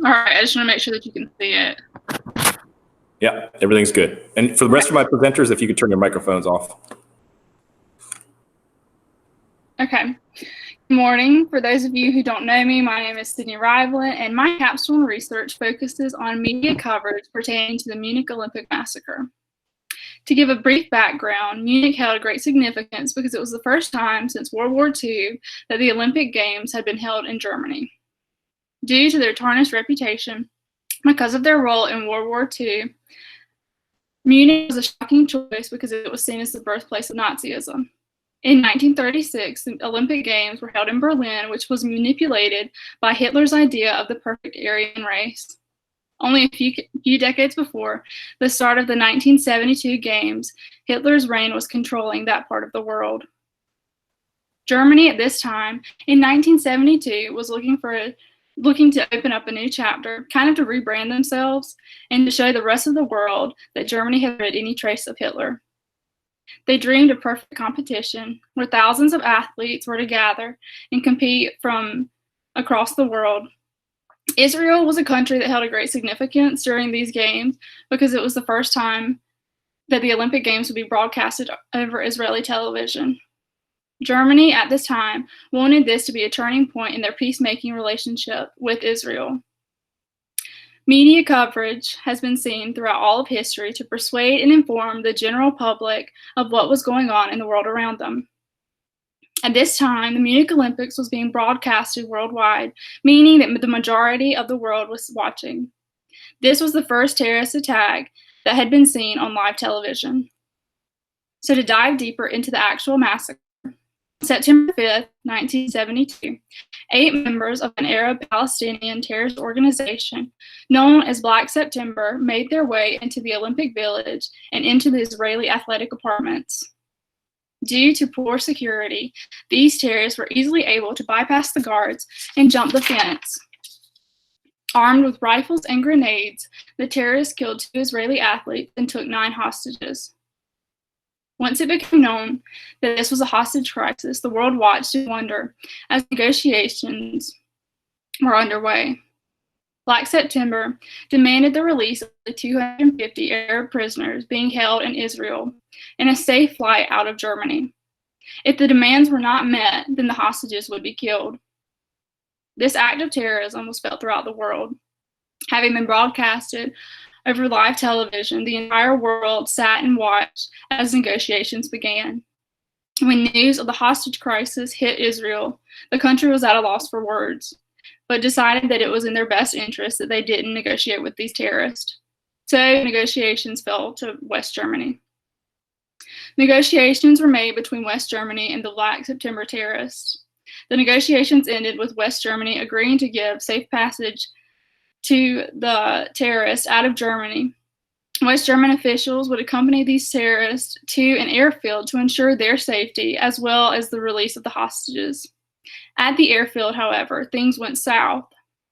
All right, I just want to make sure that you can see it. Yeah, everything's good. And for the rest of my presenters, if you could turn your microphones off. Okay. Good morning. For those of you who don't know me, my name is Sydney Ribelin, and my capstone research focuses on media coverage pertaining to the Munich Olympic Massacre. To give a brief background, Munich held a great significance because it was the first time since World War II that the Olympic Games had been held in Germany. Due to their tarnished reputation, because of their role in World War II, Munich was a shocking choice because it was seen as the birthplace of Nazism. In 1936, the Olympic Games were held in Berlin, which was manipulated by Hitler's idea of the perfect Aryan race. Only a few decades before the start of the 1972 Games, Hitler's reign was controlling that part of the world. Germany at this time, in 1972, was looking to open up a new chapter, kind of to rebrand themselves and to show the rest of the world that Germany had rid any trace of Hitler. They dreamed of perfect competition where thousands of athletes were to gather and compete from across the world. Israel was a country that held a great significance during these games because it was the first time that the Olympic Games would be broadcasted over Israeli television. Germany at this time wanted this to be a turning point in their peacemaking relationship with Israel. Media coverage has been seen throughout all of history to persuade and inform the general public of what was going on in the world around them. At this time, the Munich Olympics was being broadcasted worldwide, meaning that the majority of the world was watching. This was the first terrorist attack that had been seen on live television. So to dive deeper into the actual massacre, on September 5th, 1972, 8 members of an Arab Palestinian terrorist organization known as Black September made their way into the Olympic Village and into the Israeli athletic apartments. Due to poor security, these terrorists were easily able to bypass the guards and jump the fence. Armed with rifles and grenades, the terrorists killed 2 Israeli athletes and took 9 hostages. Once it became known that this was a hostage crisis, the world watched in wonder as negotiations were underway. Black September demanded the release of the 250 Arab prisoners being held in Israel and a safe flight out of Germany. If the demands were not met, then the hostages would be killed. This act of terrorism was felt throughout the world. Having been broadcasted over live television, the entire world sat and watched as negotiations began. When news of the hostage crisis hit Israel, the country was at a loss for words, but decided that it was in their best interest that they didn't negotiate with these terrorists. So negotiations fell to West Germany. Negotiations were made between West Germany and the Black September terrorists. The negotiations ended with West Germany agreeing to give safe passage to the terrorists out of Germany. West German officials would accompany these terrorists to an airfield to ensure their safety as well as the release of the hostages. At the airfield, however, things went south.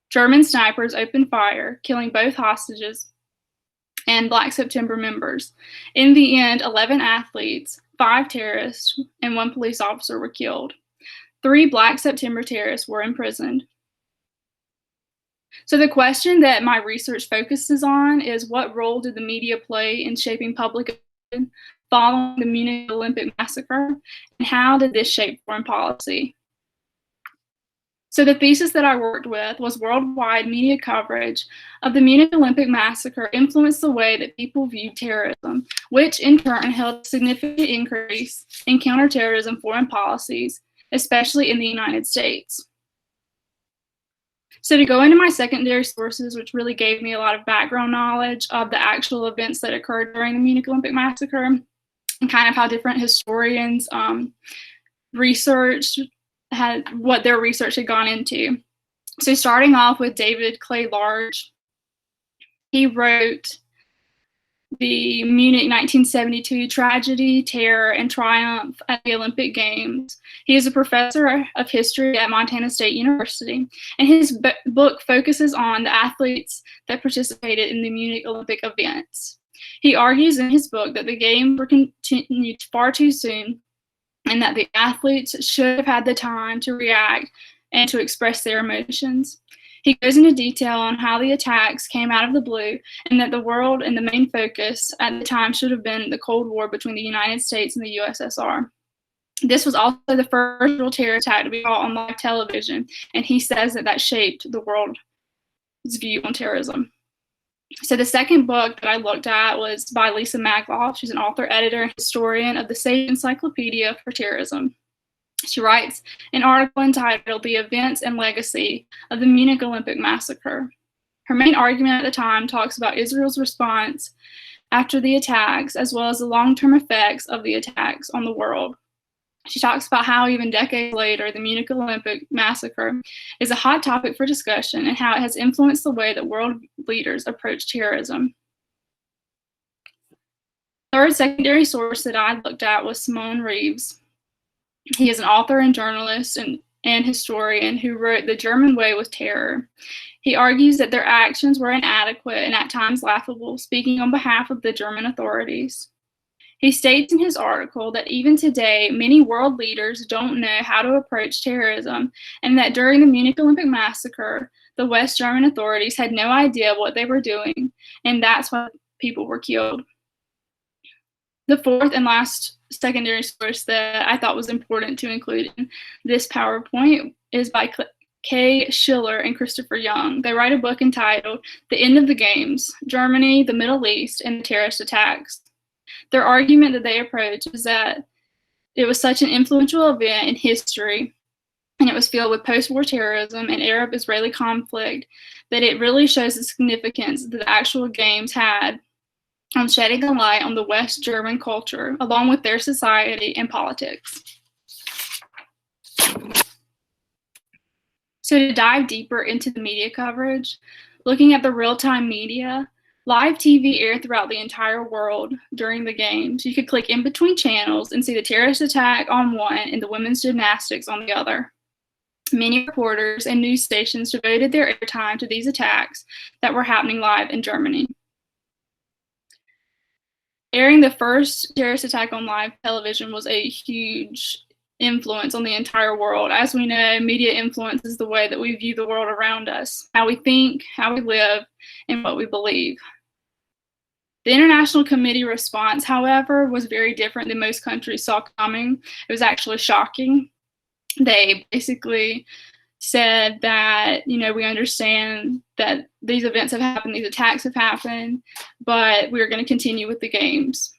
German snipers opened fire, killing both hostages and Black September members. In the end, 11 athletes, 5 terrorists, and 1 police officer were killed. 3 Black September terrorists were imprisoned. So the question that my research focuses on is, what role did the media play in shaping public opinion following the Munich Olympic Massacre, and how did this shape foreign policy? So the thesis that I worked with was worldwide media coverage of the Munich Olympic Massacre influenced the way that people viewed terrorism, which in turn held a significant increase in counterterrorism foreign policies, especially in the United States. So to go into my secondary sources, which really gave me a lot of background knowledge of the actual events that occurred during the Munich Olympic Massacre and kind of how different historians researched what their research had gone into. So starting off with David Clay Large, he wrote the Munich 1972 Tragedy, Terror, and Triumph at the Olympic Games. He is a professor of history at Montana State University, and his book focuses on the athletes that participated in the Munich Olympic events. He argues in his book that the games were continued far too soon and that the athletes should have had the time to react and to express their emotions. He goes into detail on how the attacks came out of the blue and that the world and the main focus at the time should have been the Cold War between the United States and the USSR. This was also the first real terror attack to be caught on live television, and he says that that shaped the world's view on terrorism. So the second book that I looked at was by Lisa Magloff. She's an author, editor, and historian of the Sage Encyclopedia for Terrorism. She writes an article entitled The Events and Legacy of the Munich Olympic Massacre. Her main argument at the time talks about Israel's response after the attacks, as well as the long-term effects of the attacks on the world. She talks about how even decades later, the Munich Olympic Massacre is a hot topic for discussion and how it has influenced the way that world leaders approach terrorism. Third secondary source that I looked at was Simon Reeves. He is an author and journalist and historian who wrote The German Way with Terror. He argues that their actions were inadequate and at times laughable, speaking on behalf of the German authorities. He states in his article that even today, many world leaders don't know how to approach terrorism, and that during the Munich Olympic Massacre, the West German authorities had no idea what they were doing, and that's why people were killed. The fourth and last secondary source that I thought was important to include in this PowerPoint is by Kay Schiller and Christopher Young. They write a book entitled The End of the Games, Germany, the Middle East, and the Terrorist Attacks. Their argument that they approach is that it was such an influential event in history, and it was filled with post-war terrorism and Arab-Israeli conflict, that it really shows the significance that the actual games had on shedding a light on the West German culture, along with their society and politics. So to dive deeper into the media coverage, looking at the real-time media, live TV aired throughout the entire world during the games. You could click in between channels and see the terrorist attack on one and the women's gymnastics on the other. Many reporters and news stations devoted their airtime to these attacks that were happening live in Germany. Airing the first terrorist attack on live television was a huge influence on the entire world. As we know, media influences the way that we view the world around us, how we think, how we live, and what we believe. The international committee response, however, was very different than most countries saw coming. It was actually shocking. They basically said that, we understand that these events have happened, these attacks have happened, but we're going to continue with the games.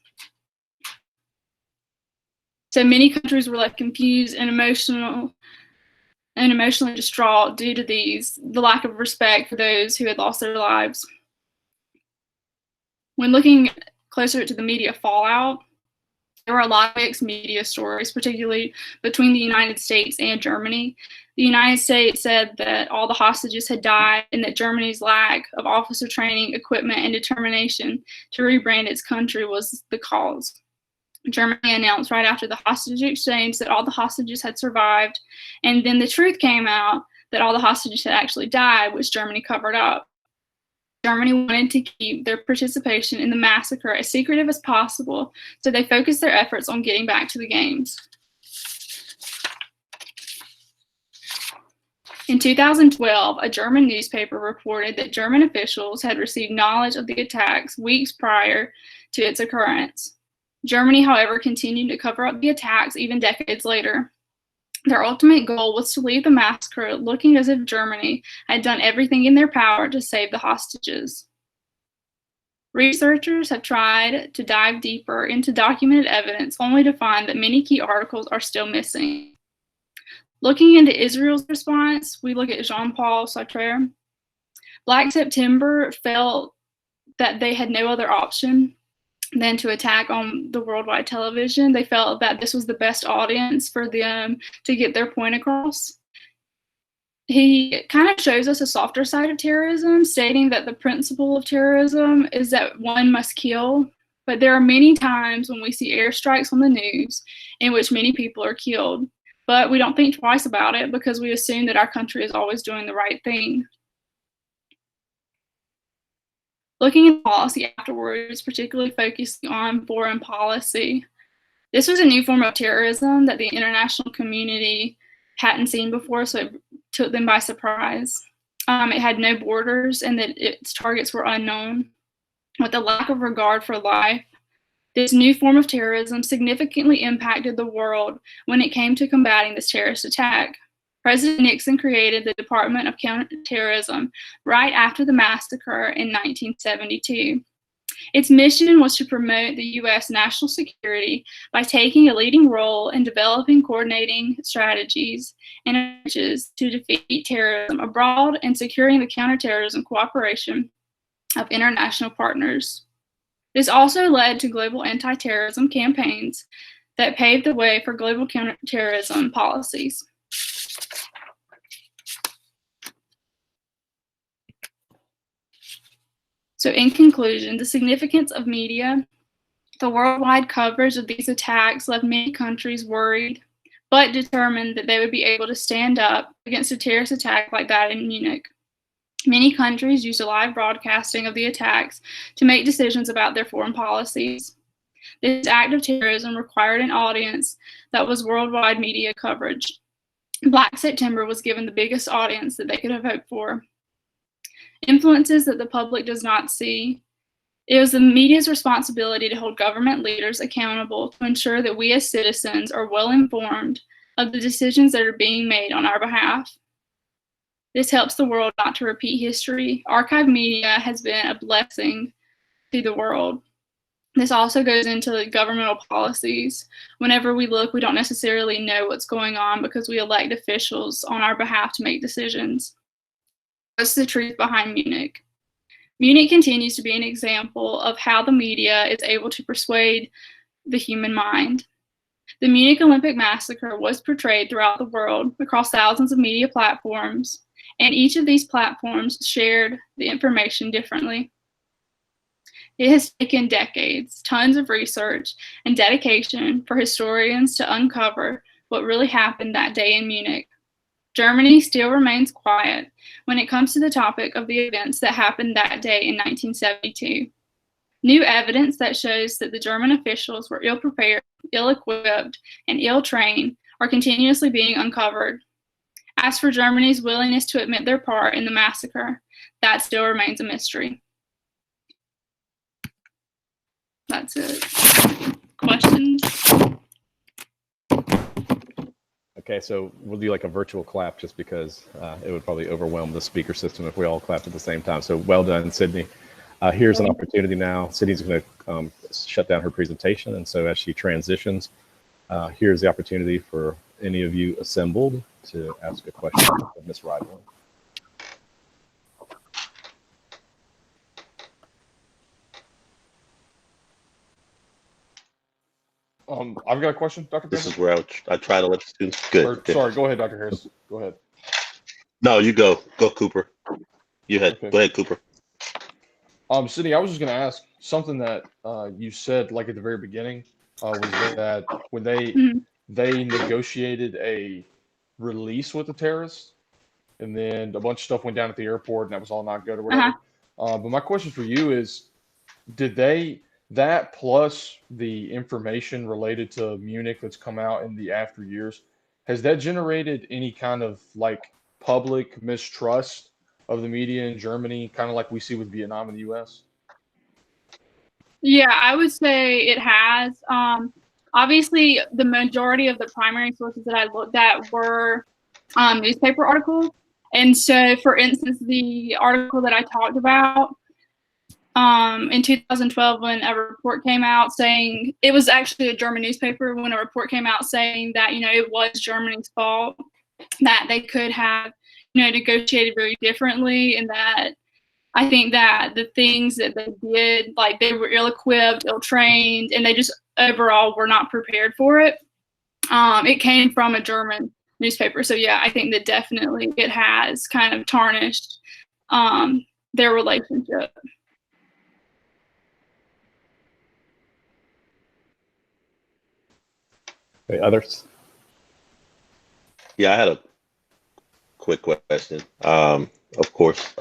So many countries were left confused and emotionally distraught due to the lack of respect for those who had lost their lives. When looking closer to the media fallout, there were a lot of mixed media stories, particularly between the United States and Germany. The United States said that all the hostages had died and that Germany's lack of officer training, equipment, and determination to rebrand its country was the cause. Germany announced right after the hostage exchange that all the hostages had survived, and then the truth came out that all the hostages had actually died, which Germany covered up. Germany wanted to keep their participation in the massacre as secretive as possible, so they focused their efforts on getting back to the games. In 2012, a German newspaper reported that German officials had received knowledge of the attacks weeks prior to its occurrence. Germany, however, continued to cover up the attacks even decades later. Their ultimate goal was to leave the massacre looking as if Germany had done everything in their power to save the hostages. Researchers have tried to dive deeper into documented evidence only to find that many key articles are still missing. Looking into Israel's response, we look at Jean-Paul Sartre. Black September felt that they had no other option than to attack on the worldwide television. They felt that this was the best audience for them to get their point across. He kind of shows us a softer side of terrorism, stating that the principle of terrorism is that one must kill, but there are many times when we see airstrikes on the news in which many people are killed, but we don't think twice about it because we assume that our country is always doing the right thing. Looking at policy afterwards, particularly focusing on foreign policy, this was a new form of terrorism that the international community hadn't seen before, so it took them by surprise. it had no borders, and that its targets were unknown. With a lack of regard for life, this new form of terrorism significantly impacted the world when it came to combating this terrorist attack. President Nixon created the Department of Counterterrorism right after the massacre in 1972. Its mission was to promote the U.S. national security by taking a leading role in developing coordinating strategies and approaches to defeat terrorism abroad and securing the counterterrorism cooperation of international partners. This also led to global anti-terrorism campaigns that paved the way for global counterterrorism policies. So in conclusion, the significance of media, the worldwide coverage of these attacks left many countries worried, but determined that they would be able to stand up against a terrorist attack like that in Munich. Many countries used live broadcasting of the attacks to make decisions about their foreign policies. This act of terrorism required an audience that was worldwide media coverage. Black September was given the biggest audience that they could have hoped for. Influences that the public does not see. It was the media's responsibility to hold government leaders accountable to ensure that we as citizens are well informed of the decisions that are being made on our behalf. This helps the world not to repeat history. Archive media has been a blessing to the world. This also goes into governmental policies. Whenever we look, we don't necessarily know what's going on because we elect officials on our behalf to make decisions. What's the truth behind Munich? Munich continues to be an example of how the media is able to persuade the human mind. The Munich Olympic Massacre was portrayed throughout the world across thousands of media platforms, and each of these platforms shared the information differently. It has taken decades, tons of research, and dedication for historians to uncover what really happened that day in Munich. Germany still remains quiet when it comes to the topic of the events that happened that day in 1972. New evidence that shows that the German officials were ill-prepared, ill-equipped, and ill-trained are continuously being uncovered. As for Germany's willingness to admit their part in the massacre, that still remains a mystery. That's it. Questions? Okay, so we'll do like a virtual clap just because it would probably overwhelm the speaker system if we all clapped at the same time. So well done, Sydney. Here's an opportunity now. Sydney's going to shut down her presentation, and so as she transitions, here's the opportunity for any of you assembled to ask a question of Ms. Ribelin. I've got a question, Dr. This Harris. is where I try to let the students. Good. Sorry, go ahead, Dr. Harris. Go ahead. No, you go. Go, Cooper. You head. Okay. Go ahead, Cooper. Sydney, I was just going to ask something that you said like at the very beginning was that when they negotiated a release with the terrorists, and then a bunch of stuff went down at the airport, and that was all not good or whatever. But my question for you is, did that plus the information related to Munich that's come out in the after years, has that generated any kind of like public mistrust of the media in Germany, kind of like we see with Vietnam in the U.S.? Yeah, I would say it has. Obviously, the majority of the primary sources that I looked at were newspaper articles. And so, for instance, the article that I talked about in 2012, when a report came out saying, it was actually a German newspaper, when a report came out saying that, it was Germany's fault, that they could have, negotiated very differently, and that I think that the things that they did, like they were ill-equipped, ill-trained, and they just overall were not prepared for it. It came from a German newspaper. So yeah, I think that definitely it has kind of tarnished their relationship. Okay, others? Yeah, I had a quick question. Of course.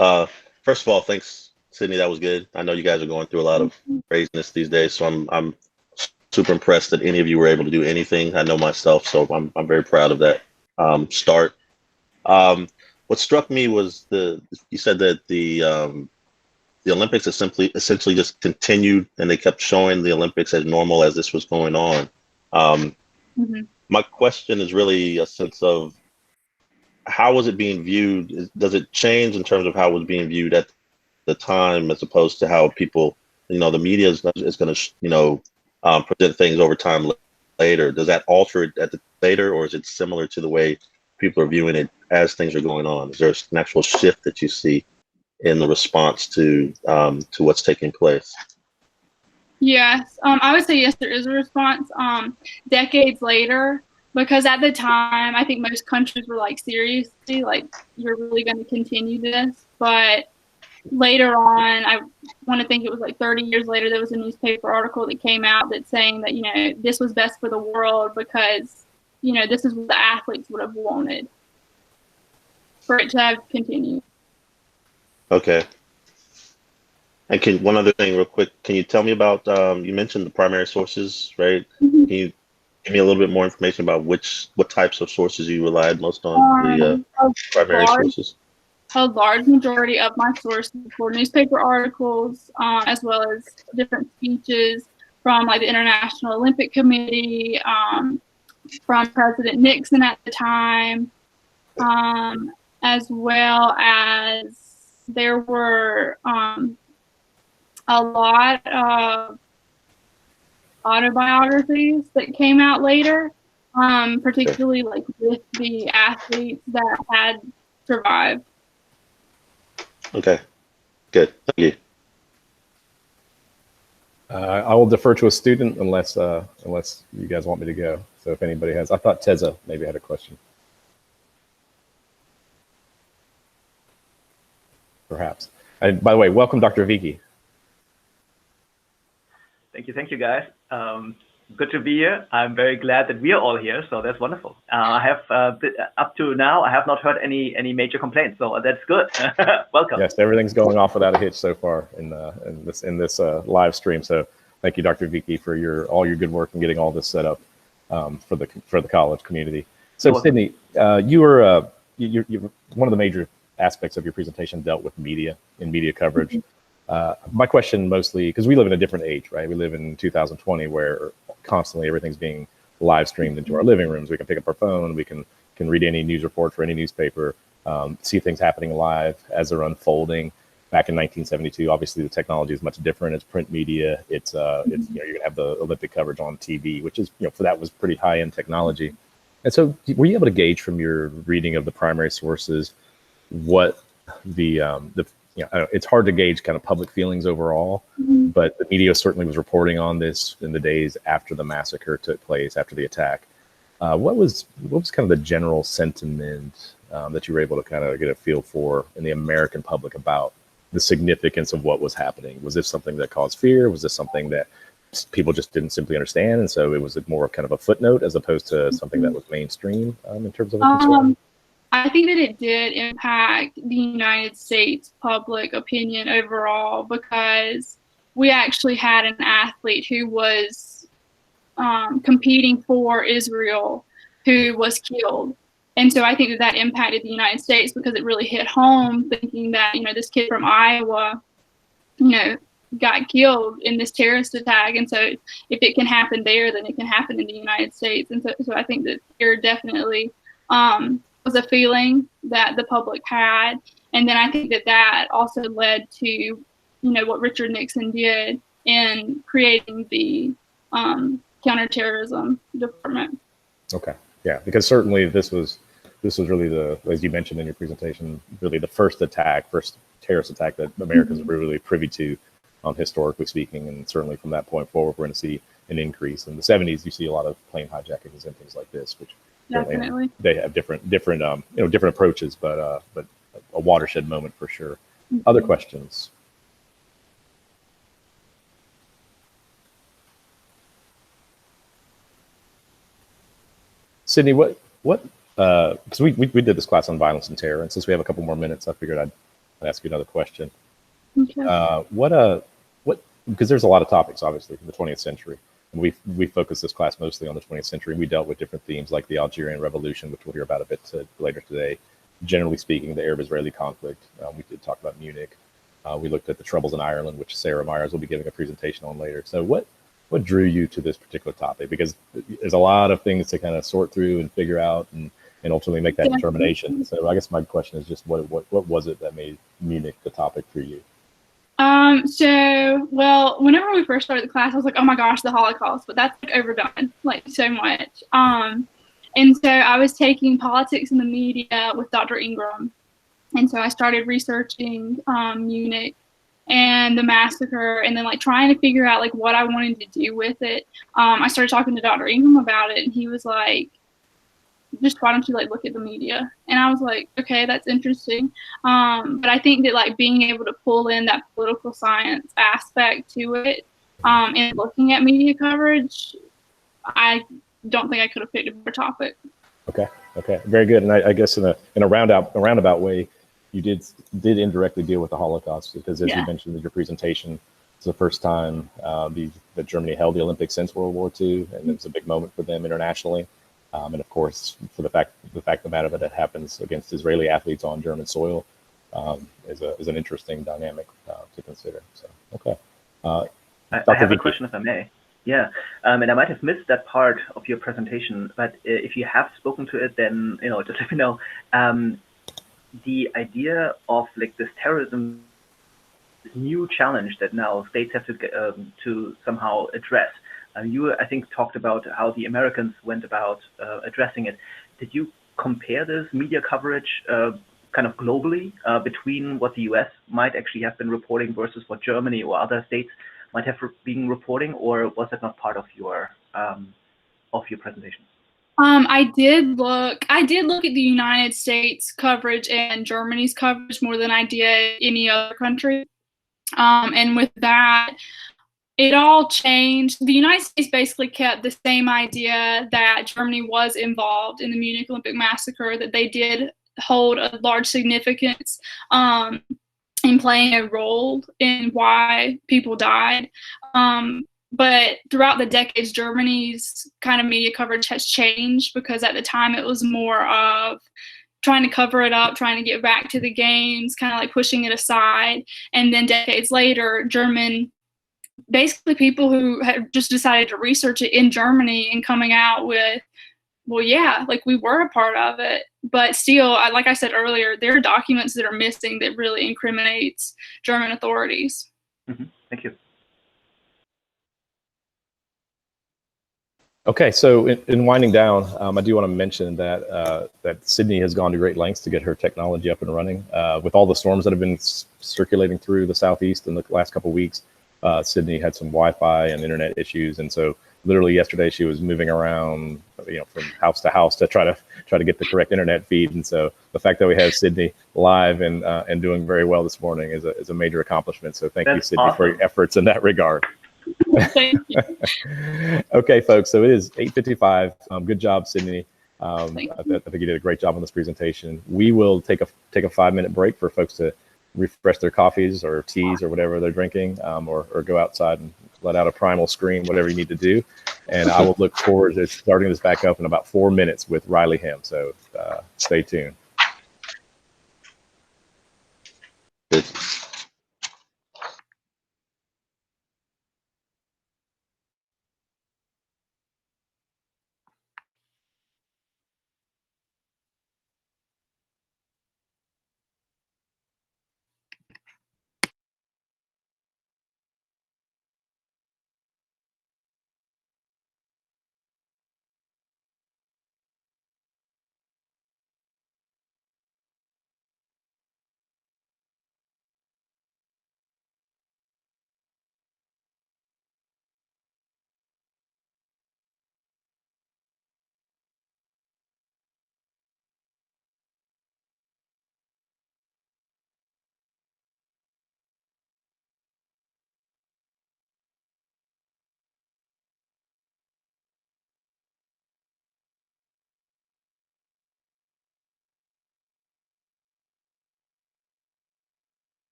First of all, thanks, Sydney. That was good. I know you guys are going through a lot of craziness these days, so I'm super impressed that any of you were able to do anything. I know myself, so I'm very proud of that start. what struck me was you said that the Olympics essentially just continued, and they kept showing the Olympics as normal as this was going on. My question is really a sense of how was it being viewed? Does it change in terms of how it was being viewed at the time, as opposed to how people, the media is going to, present things over time later? Does that alter it at the later, or is it similar to the way people are viewing it as things are going on? Is there an actual shift that you see in the response to what's taking place? Yes, I would say yes, there is a response decades later, because at the time, I think most countries were like, seriously, like, you're really going to continue this? But later on, I want to think it was like 30 years later, there was a newspaper article that came out that's saying that, this was best for the world because, this is what the athletes would have wanted for it to have continued. Okay. And one other thing real quick, can you tell me about, you mentioned the primary sources, right? Can you give me a little bit more information about what types of sources you relied most on, the primary sources? A large majority of my sources were newspaper articles, as well as different speeches from like the International Olympic Committee, from President Nixon at the time, as well as there were a lot of autobiographies that came out later, particularly like with the athletes that had survived. Okay, good. Thank you. I will defer to a student unless you guys want me to go. So if anybody has, I thought Teza maybe had a question. Perhaps. And by the way, welcome, Dr. Vicky. Thank you, guys. Good to be here. I'm very glad that we are all here, so that's wonderful. I have up to now, I have not heard any major complaints, so that's good. Welcome. Yes, everything's going off without a hitch so far in this live stream. So thank you, Dr. Vicky, for all your good work in getting all this set up for the college community. So Sydney, you're one of the major aspects of your presentation dealt with media and media coverage. My question mostly, because we live in a different age, right? We live in 2020 where constantly everything's being live streamed into our living rooms. We can pick up our phone, we can read any news report for any newspaper, see things happening live as they're unfolding. Back in 1972, obviously the technology is much different. It's print media. It's you're gonna have the Olympic coverage on TV, which is, for that was pretty high-end technology. And so were you able to gauge from your reading of the primary sources what it's hard to gauge kind of public feelings overall, but the media certainly was reporting on this in the days after the massacre took place, after the attack. What was kind of the general sentiment that you were able to kind of get a feel for in the American public about the significance of what was happening? Was this something that caused fear? Was this something that people just didn't simply understand, and so it was more of kind of a footnote as opposed to something that was mainstream in terms of a concern? I think that it did impact the United States public opinion overall, because we actually had an athlete who was competing for Israel who was killed. And so I think that impacted the United States because it really hit home, thinking that, this kid from Iowa, got killed in this terrorist attack. And so if it can happen there, then it can happen in the United States. And so I think that there definitely was a feeling that the public had. And then I think that also led to, what Richard Nixon did in creating the counterterrorism department. Okay. Yeah, because certainly this was really as you mentioned in your presentation, really the first terrorist attack that Americans were really privy to, historically speaking. And certainly from that point forward, we're going to see an increase. In the 70s, you see a lot of plane hijackings and things like this, which definitely they have different approaches, but a watershed moment for sure. Other questions? Sydney, what because we did this class on violence and terror, and since we have a couple more minutes, I figured I'd ask you another question. Okay. Because there's a lot of topics, obviously, from the 20th century, and we focused this class mostly on the 20th century. We dealt with different themes like the Algerian Revolution, which we'll hear about a bit later today, generally speaking, the Arab-Israeli conflict. We did talk about Munich. We looked at the troubles in Ireland, which Sarah Myers will be giving a presentation on later. So what drew you to this particular topic? Because there's a lot of things to kind of sort through and figure out and ultimately make that determination. So I guess my question is just what was it that made Munich the topic for you? Well, whenever we first started the class, I was like, oh my gosh, the Holocaust, but that's like overdone, like so much. And so I was taking politics in the media with Dr. Ingram. And so I started researching Munich and the massacre, and then like trying to figure out like what I wanted to do with it. I started talking to Dr. Ingram about it, and he was like, just why don't you like look at the media? And I was like, okay, that's interesting. But I think that like being able to pull in that political science aspect to it, and looking at media coverage, I don't think I could have picked a better topic. Okay, very good. And I guess in a roundabout way, you did indirectly deal with the Holocaust, because as you mentioned in your presentation, it's the first time that Germany held the Olympics since World War II, and it was a big moment for them internationally. And of course, for the fact of the matter that it happens against Israeli athletes on German soil is an interesting dynamic to consider. So, okay. I have a question, if I may. Yeah, and I might have missed that part of your presentation, but if you have spoken to it, then just let me know. The idea of like this terrorism, this new challenge that now states have to somehow address. You, I think, talked about how the Americans went about addressing it. Did you compare this media coverage kind of globally between what the US might actually have been reporting versus what Germany or other states might have been reporting, or was that not part of your presentation? I did look at the United States coverage and Germany's coverage more than I did any other country. And with that, it all changed. The United States basically kept the same idea that Germany was involved in the Munich Olympic massacre, that they did hold a large significance in playing a role in why people died. But throughout the decades, Germany's kind of media coverage has changed, because at the time it was more of trying to cover it up, trying to get back to the games, kind of like pushing it aside. And then decades later, basically people who had just decided to research it in Germany and coming out with, well, yeah, like we were a part of it, but still, like I said earlier, there are documents that are missing that really incriminates German authorities. Mm-hmm. Thank you. Okay, so in winding down, I do want to mention that Sydney has gone to great lengths to get her technology up and running. With all the storms that have been circulating through the southeast in the last couple of weeks, Sydney had some Wi-Fi and internet issues, and so literally yesterday she was moving around, from house to house to try to get the correct internet feed. And so the fact that we have Sydney live and doing very well this morning is a major accomplishment. So thank you, Sydney, for your efforts in that regard. Thank you. Okay, folks, so it is 8:55. Good job, Sydney. I think you did a great job on this presentation. We will take a 5-minute break for folks to refresh their coffees or teas or whatever they're drinking, or go outside and let out a primal scream, whatever you need to do. And I will look forward to starting this back up in about 4 minutes with Riley Hemm. So stay tuned.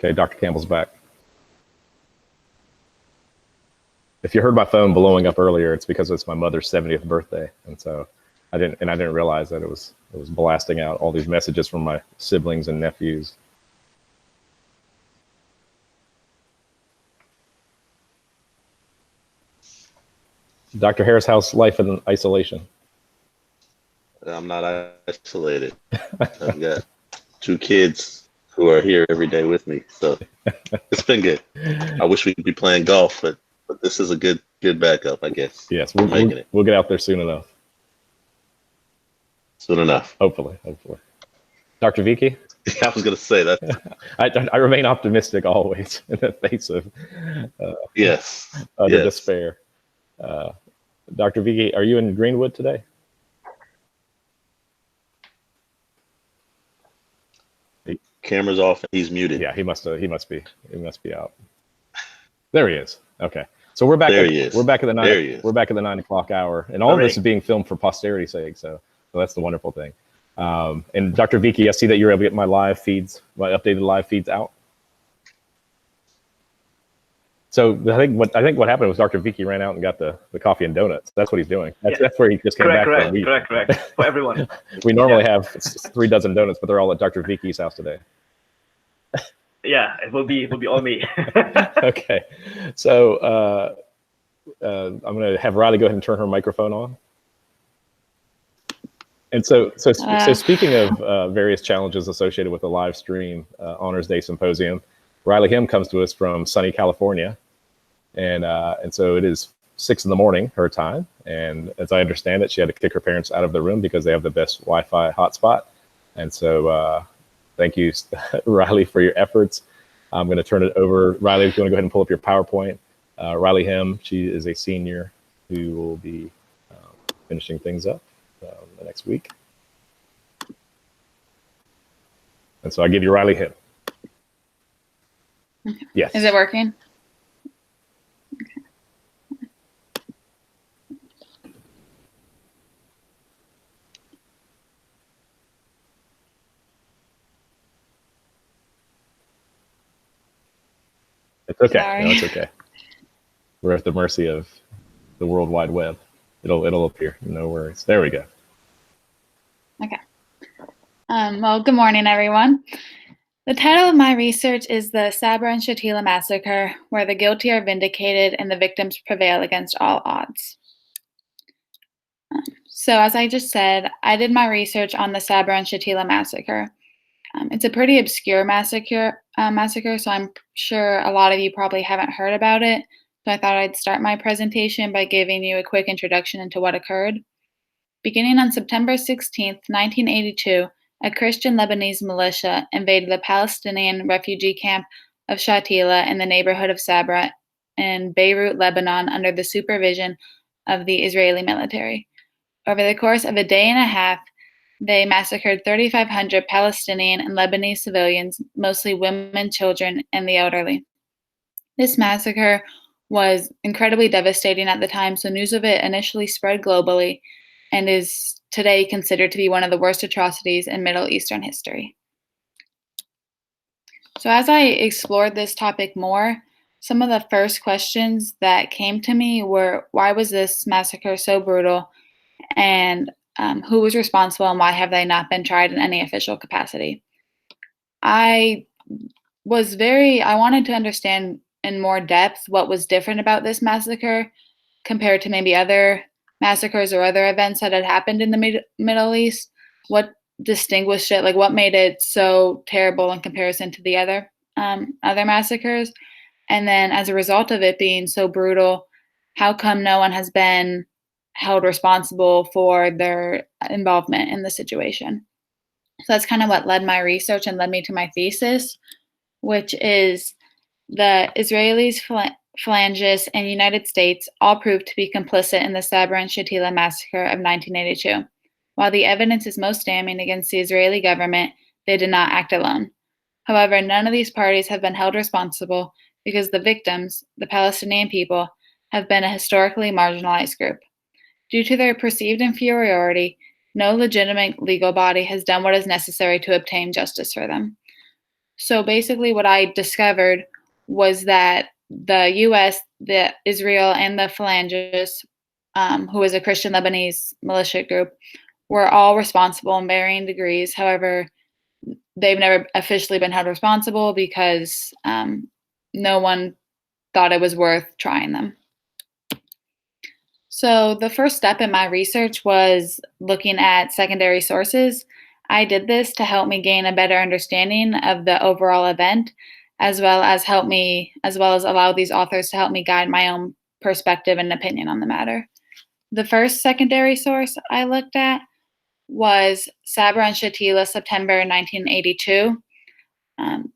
Okay, Dr. Campbell's back. If you heard my phone blowing up earlier, it's because it's my mother's 70th birthday, and so I didn't realize that it was blasting out all these messages from my siblings and nephews. Dr. Harris, how's life in isolation? I'm not isolated. I've got 2 kids who are here every day with me, so it's been good. I wish we could be playing golf, but this is a good backup, I guess. Yes, we'll get out there soon enough. Soon enough. Hopefully. Dr. Vicky? I was going to say that. I remain optimistic always in the face of yes. despair. Dr. Vicky, are you in Greenwood today? Camera's off and he's muted. Yeah, he must be out. There he is. Okay. So we're back. We're back at the 9 o'clock hour, and all of this is being filmed for posterity's sake. So that's the wonderful thing. And Dr. Vicky, I see that you're able to get my updated live feeds out. So I think what happened was Dr. Vicky ran out and got the coffee and donuts. That's what he's doing. That's where he just came back from. Correct. For everyone. We normally have 3 dozen donuts, but they're all at Dr. Vicky's house today. Yeah, it will be all me. Okay, so I'm going to have Riley go ahead and turn her microphone on. And so speaking of various challenges associated with the live stream Honors Day Symposium, Riley Hemm comes to us from sunny California, and so it is 6 a.m. her time. And as I understand it, she had to kick her parents out of the room because they have the best Wi-Fi hotspot. And so thank you, Riley, for your efforts. I'm going to turn it over. Riley, if you want to go ahead and pull up your PowerPoint. Riley Hemm, she is a senior who will be finishing things up the next week. And so I give you Riley Hemm. Okay. Yes. Is it working? It's okay. Sorry. No, it's okay. We're at the mercy of the World Wide Web. It'll appear. No worries. There we go. Okay. Well, good morning, everyone. The title of my research is The Sabra and Shatila Massacre, where the guilty are vindicated and the victims prevail against all odds. So as I just said, I did my research on the Sabra and Shatila Massacre. It's a pretty obscure massacre, so I'm sure a lot of you probably haven't heard about it. So I thought I'd start my presentation by giving you a quick introduction into what occurred. Beginning on September 16th, 1982, a Christian Lebanese militia invaded the Palestinian refugee camp of Shatila in the neighborhood of Sabra in Beirut, Lebanon, under the supervision of the Israeli military. Over the course of a day and a half, they massacred 3,500 Palestinian and Lebanese civilians, mostly women, children, and the elderly. This massacre was incredibly devastating at the time, so news of it initially spread globally and is today considered to be one of the worst atrocities in Middle Eastern history. So as I explored this topic more, some of the first questions that came to me were, why was this massacre so brutal, and who was responsible, and why have they not been tried in any official capacity? I wanted to understand in more depth what was different about this massacre compared to maybe other massacres or other events that had happened in the Middle East. What distinguished it? Like, what made it so terrible in comparison to the other massacres? And then as a result of it being so brutal, how come no one has been held responsible for their involvement in the situation? So that's kind of what led my research and led me to my thesis, which is the Israelis, Phalangists, and United States all proved to be complicit in the Sabra and Shatila massacre of 1982. While the evidence is most damning against the Israeli government, they did not act alone. However, none of these parties have been held responsible because the victims, the Palestinian people, have been a historically marginalized group. Due to their perceived inferiority, no legitimate legal body has done what is necessary to obtain justice for them. So basically what I discovered was that the U.S., the Israel, and the Phalangists, who is a Christian Lebanese militia group, were all responsible in varying degrees. However, they've never officially been held responsible because no one thought it was worth trying them. So the first step in my research was looking at secondary sources. I did this to help me gain a better understanding of the overall event, as well as allow these authors to help me guide my own perspective and opinion on the matter. The first secondary source I looked at was Sabra and Shatila, September 1982.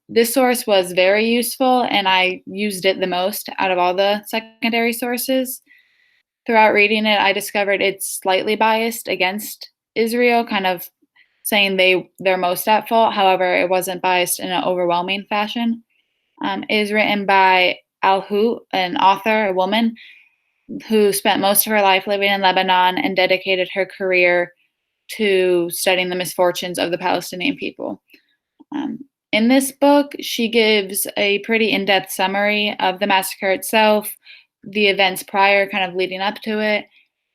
This source was very useful, and I used it the most out of all the secondary sources. Throughout reading it, I discovered it's slightly biased against Israel, kind of saying they're most at fault. However, it wasn't biased in an overwhelming fashion. It is written by Al-Hout, an author, a woman, who spent most of her life living in Lebanon and dedicated her career to studying the misfortunes of the Palestinian people. In this book, she gives a pretty in-depth summary of the massacre itself, the events prior, kind of leading up to it,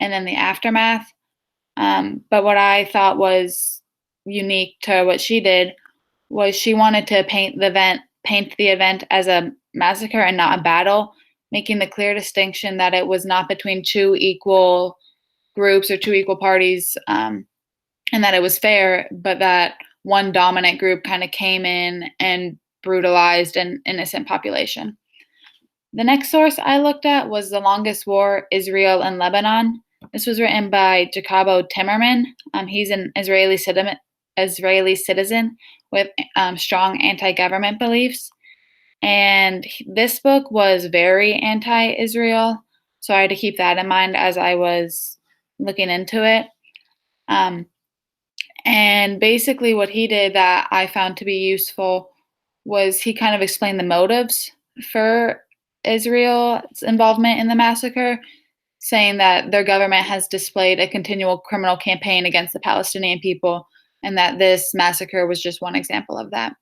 and then the aftermath. But what I thought was unique to what she did was she wanted to paint the event as a massacre and not a battle, making the clear distinction that it was not between two equal groups or two equal parties, and that it was fair, but that one dominant group kind of came in and brutalized an innocent population. The next source I looked at was The Longest War, Israel and Lebanon. This was written by Jacobo Timmerman. He's an Israeli citizen with strong anti-government beliefs. And this book was very anti-Israel, so I had to keep that in mind as I was looking into it. And basically what he did that I found to be useful was he kind of explained the motives for Israel's involvement in the massacre, saying that their government has displayed a continual criminal campaign against the Palestinian people, and that this massacre was just one example of that.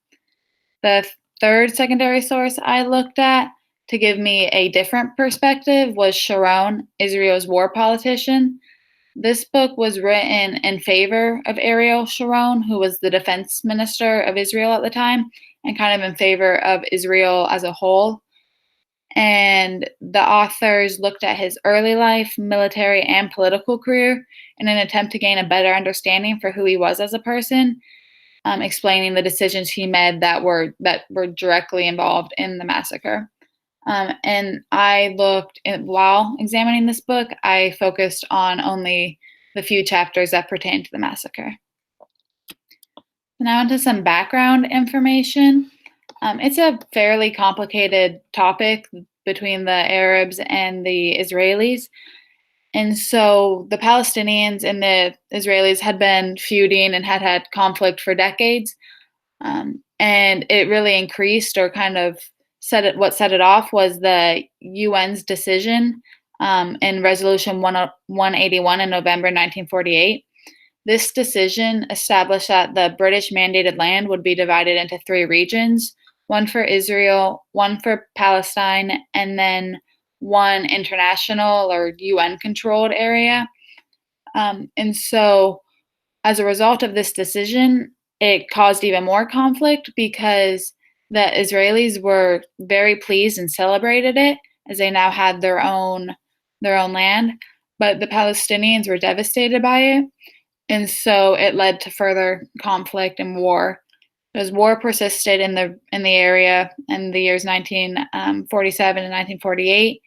The third secondary source I looked at to give me a different perspective was Sharon, Israel's war politician. This book was written in favor of Ariel Sharon, who was the defense minister of Israel at the time, and kind of in favor of Israel as a whole. And the authors looked at his early life, military, and political career in an attempt to gain a better understanding for who he was as a person, explaining the decisions he made that were directly involved in the massacre. And while examining this book, I focused on only the few chapters that pertain to the massacre. Now into some background information. It's a fairly complicated topic between the Arabs and the Israelis. And so the Palestinians and the Israelis had been feuding and had conflict for decades. And it really increased, or kind of what set it off was the UN's decision in Resolution 181 in November 1948. This decision established that the British mandated land would be divided into 3 regions, one for Israel, one for Palestine, and then one international or UN-controlled area. And so as a result of this decision, it caused even more conflict because the Israelis were very pleased and celebrated it as they now had their own land, but the Palestinians were devastated by it. And so it led to further conflict and war. As war persisted in the area in the years 1947 and 1948,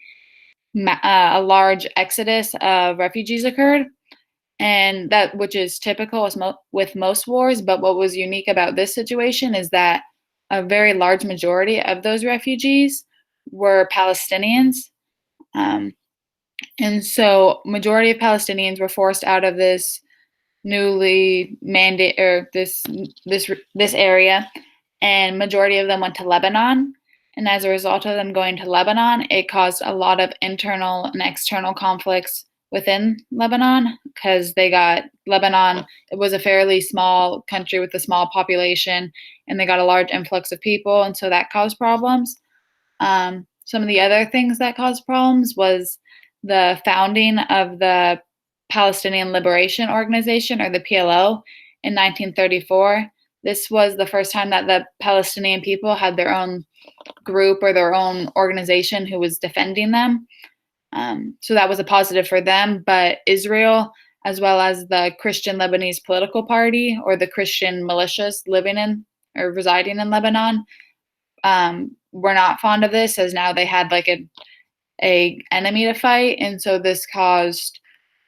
a large exodus of refugees occurred, and that, which is typical with most wars. But what was unique about this situation is that a very large majority of those refugees were Palestinians, and so majority of Palestinians were forced out of this newly mandate or this area, and majority of them went to Lebanon. And as a result of them going to Lebanon, it caused a lot of internal and external conflicts within Lebanon, because Lebanon, it was a fairly small country with a small population, and they got a large influx of people, and so that caused problems. Some of the other things that caused problems was the founding of the Palestinian Liberation Organization, or the PLO, in 1934. This was the first time that the Palestinian people had their own group or their own organization who was defending them. So that was a positive for them, but Israel, as well as the Christian Lebanese political party, or the Christian militias living in or residing in Lebanon, were not fond of this, as now they had like a enemy to fight, and so this caused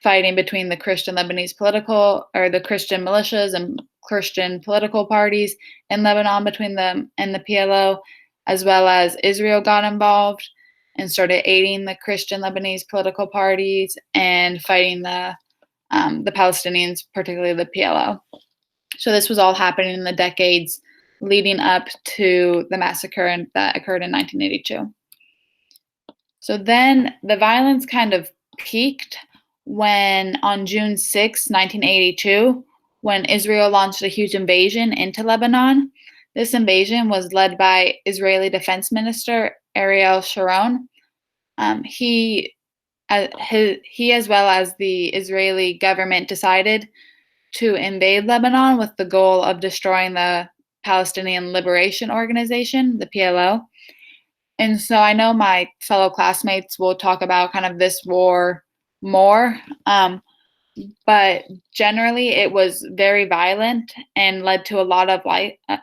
fighting between the Christian Lebanese the Christian militias and Christian political parties in Lebanon between them and the PLO, as well as Israel got involved and started aiding the Christian Lebanese political parties and fighting the Palestinians, particularly the PLO. So this was all happening in the decades leading up to the massacre that occurred in 1982. So then the violence kind of peaked when, on June 6, 1982, when Israel launched a huge invasion into Lebanon. This invasion was led by Israeli Defense Minister Ariel Sharon. He, as well as the Israeli government, decided to invade Lebanon with the goal of destroying the Palestinian Liberation Organization, the PLO. And so I know my fellow classmates will talk about kind of this war more, but generally it was very violent and led to a lot of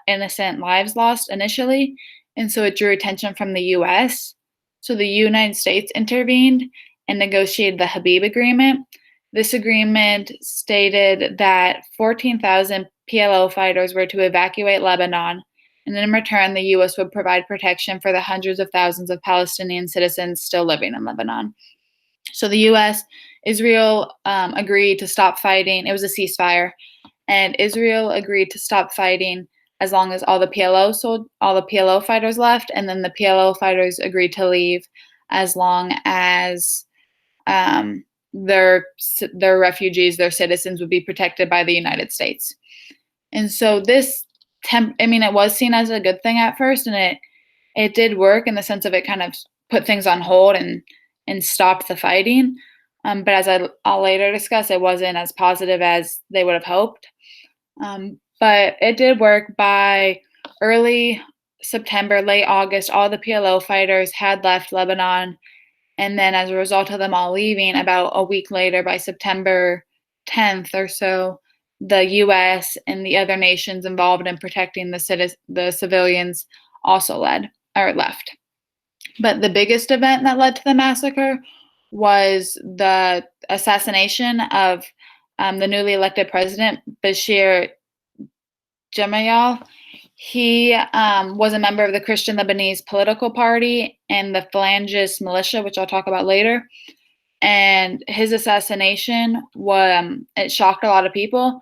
innocent lives lost initially. And so it drew attention from the US. So the United States intervened and negotiated the Habib Agreement. This agreement stated that 14,000 PLO fighters were to evacuate Lebanon, and in return, the U.S. would provide protection for the hundreds of thousands of Palestinian citizens still living in Lebanon. So the U.S., Israel agreed to stop fighting. It was a ceasefire, and Israel agreed to stop fighting as long as all the PLO fighters left, and then the PLO fighters agreed to leave as long as their refugees, their citizens, would be protected by the United States. And so this, it was seen as a good thing at first, and it did work in the sense of it kind of put things on hold and stopped the fighting. But as I'll later discuss, it wasn't as positive as they would have hoped. But it did work. By early September, late August, all the PLO fighters had left Lebanon. And then as a result of them all leaving, about a week later, by September 10th or so, the U.S. and the other nations involved in protecting the civilians also left. But the biggest event that led to the massacre was the assassination of the newly elected president, Bashir Gemayel. He was a member of the Christian Lebanese political party and the Phalangists militia, which I'll talk about later. And his assassination it shocked a lot of people,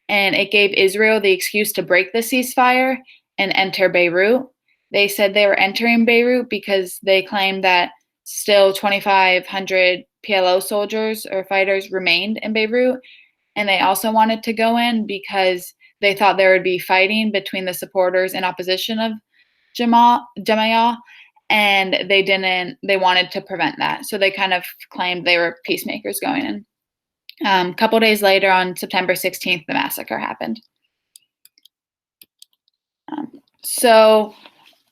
and it gave Israel the excuse to break the ceasefire and enter Beirut. They said they were entering Beirut because they claimed that still 2,500 PLO soldiers or fighters remained in Beirut, and they also wanted to go in because they thought there would be fighting between the supporters and opposition of Gemayel. And they wanted to prevent that. So they kind of claimed they were peacemakers going in. A couple days later, on September 16th, the massacre happened. So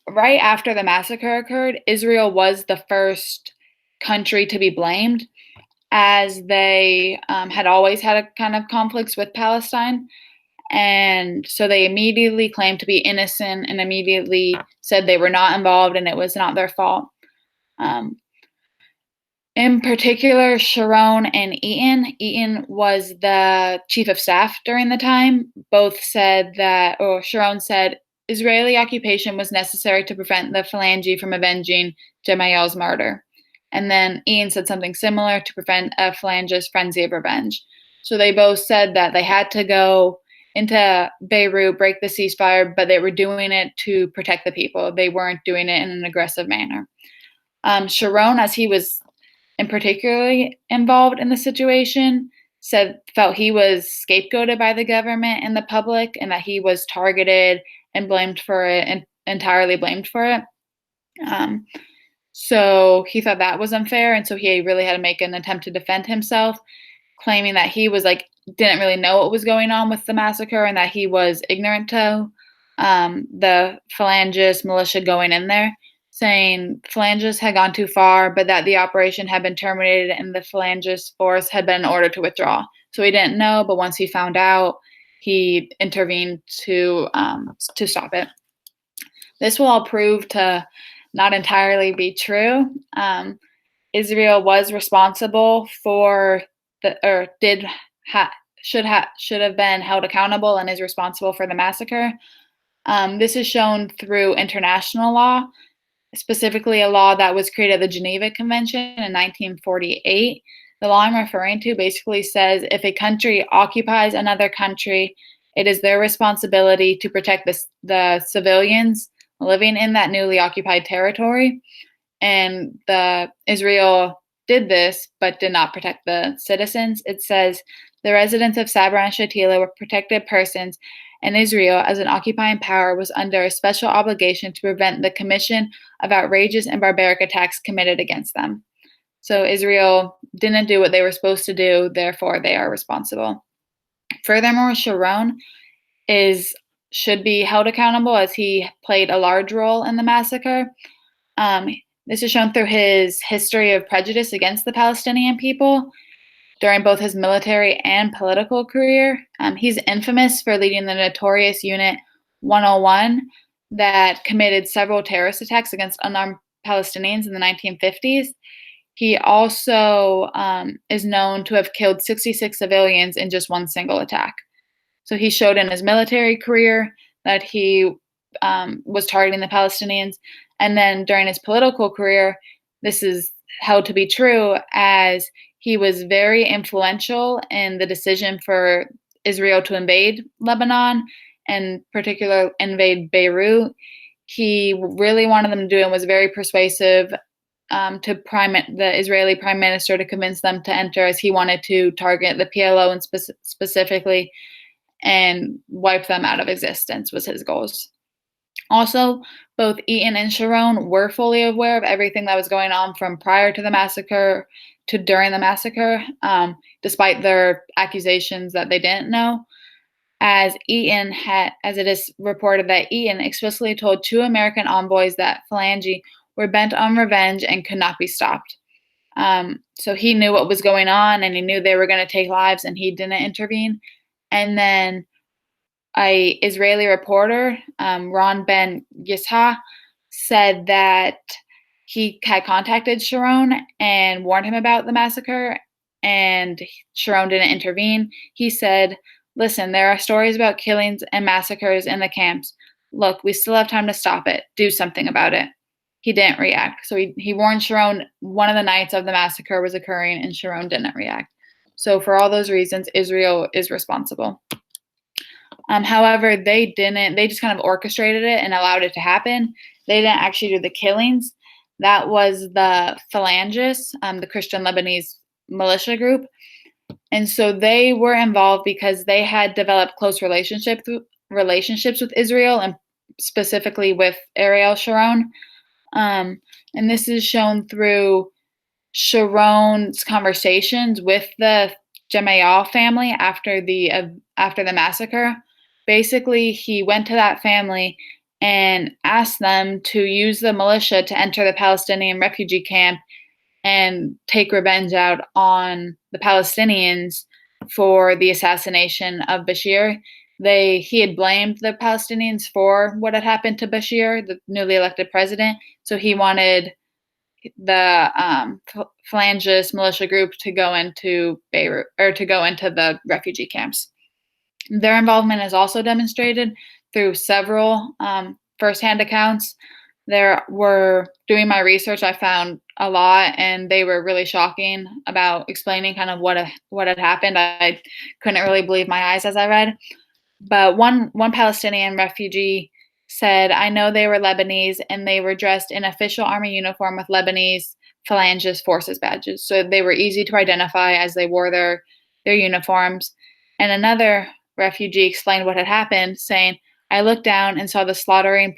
right after the massacre occurred, Israel was the first country to be blamed, as they had always had a kind of conflicts with Palestine. And so they immediately claimed to be innocent and immediately said they were not involved and it was not their fault. In particular, Sharon and Eaton was the chief of staff during the time. Both said Sharon said Israeli occupation was necessary to prevent the Phalange from avenging Gemayel's murder. And then Eaton said something similar, to prevent a Phalangist frenzy of revenge. So they both said that they had to go into Beirut, break the ceasefire, but they were doing it to protect the people. They weren't doing it in an aggressive manner. Sharon, as he was and particularly involved in the situation, felt he was scapegoated by the government and the public, and that he was targeted and blamed for it, and entirely blamed for it. So he thought that was unfair, and so he really had to make an attempt to defend himself, claiming that he was didn't really know what was going on with the massacre, and that he was ignorant to the Phalangist militia going in there, saying Phalangists had gone too far, but that the operation had been terminated and the Phalangist force had been ordered to withdraw. So he didn't know, but once he found out, he intervened to stop it. This will all prove to not entirely be true. Israel was responsible for should have been held accountable and is responsible for the massacre. This is shown through international law, specifically a law that was created at the Geneva Convention in 1948. The law I'm referring to basically says if a country occupies another country, it is their responsibility to protect the civilians living in that newly occupied territory. And Israel did this, but did not protect the citizens. It says the residents of Sabra and Shatila were protected persons, and Israel, as an occupying power, was under a special obligation to prevent the commission of outrageous and barbaric attacks committed against them. So Israel didn't do what they were supposed to do, therefore they are responsible. Furthermore, Sharon should be held accountable as he played a large role in the massacre. This is shown through his history of prejudice against the Palestinian people during both his military and political career. He's infamous for leading the notorious Unit 101 that committed several terrorist attacks against unarmed Palestinians in the 1950s. He also is known to have killed 66 civilians in just one single attack. So he showed in his military career that he was targeting the Palestinians. And then during his political career, this is held to be true, as he was very influential in the decision for Israel to invade Lebanon, and particularly invade Beirut. He really wanted them to do it and was very persuasive to the Israeli prime minister to convince them to enter, as he wanted to target the PLO and specifically and wipe them out of existence was his goals. Also, both Eaton and Sharon were fully aware of everything that was going on from prior to the massacre to during the massacre, despite their accusations that they didn't know. As it is reported that Eaton explicitly told 2 American envoys that Phalangi were bent on revenge and could not be stopped. So he knew what was going on, and he knew they were going to take lives, and he didn't intervene. And then an Israeli reporter, Ron Ben Yisha, said that he had contacted Sharon and warned him about the massacre, and Sharon didn't intervene. He said, "Listen, there are stories about killings and massacres in the camps. Look, we still have time to stop it. Do something about it." He didn't react. So he warned Sharon one of the nights of the massacre was occurring, and Sharon didn't react. So for all those reasons, Israel is responsible. However, they just kind of orchestrated it and allowed it to happen. They didn't actually do the killings. That was the Phalangists, the Christian Lebanese militia group. And so they were involved because they had developed close relationships with Israel, and specifically with Ariel Sharon. And this is shown through Sharon's conversations with the Gemayel family after the massacre. Basically, he went to that family and asked them to use the militia to enter the Palestinian refugee camp and take revenge out on the Palestinians for the assassination of Bashir. He had blamed the Palestinians for what had happened to Bashir, the newly elected president. So he wanted the Phalangist militia group to go into Beirut, or to go into the refugee camps. Their involvement is also demonstrated through several firsthand accounts. Doing my research, I found a lot, and they were really shocking about explaining kind of what had happened. I couldn't really believe my eyes as I read. But one Palestinian refugee said, "I know they were Lebanese, and they were dressed in official army uniform with Lebanese Phalangist forces badges. So they were easy to identify as they wore their uniforms. And another refugee explained what had happened, saying, "I looked down and saw them slaughtering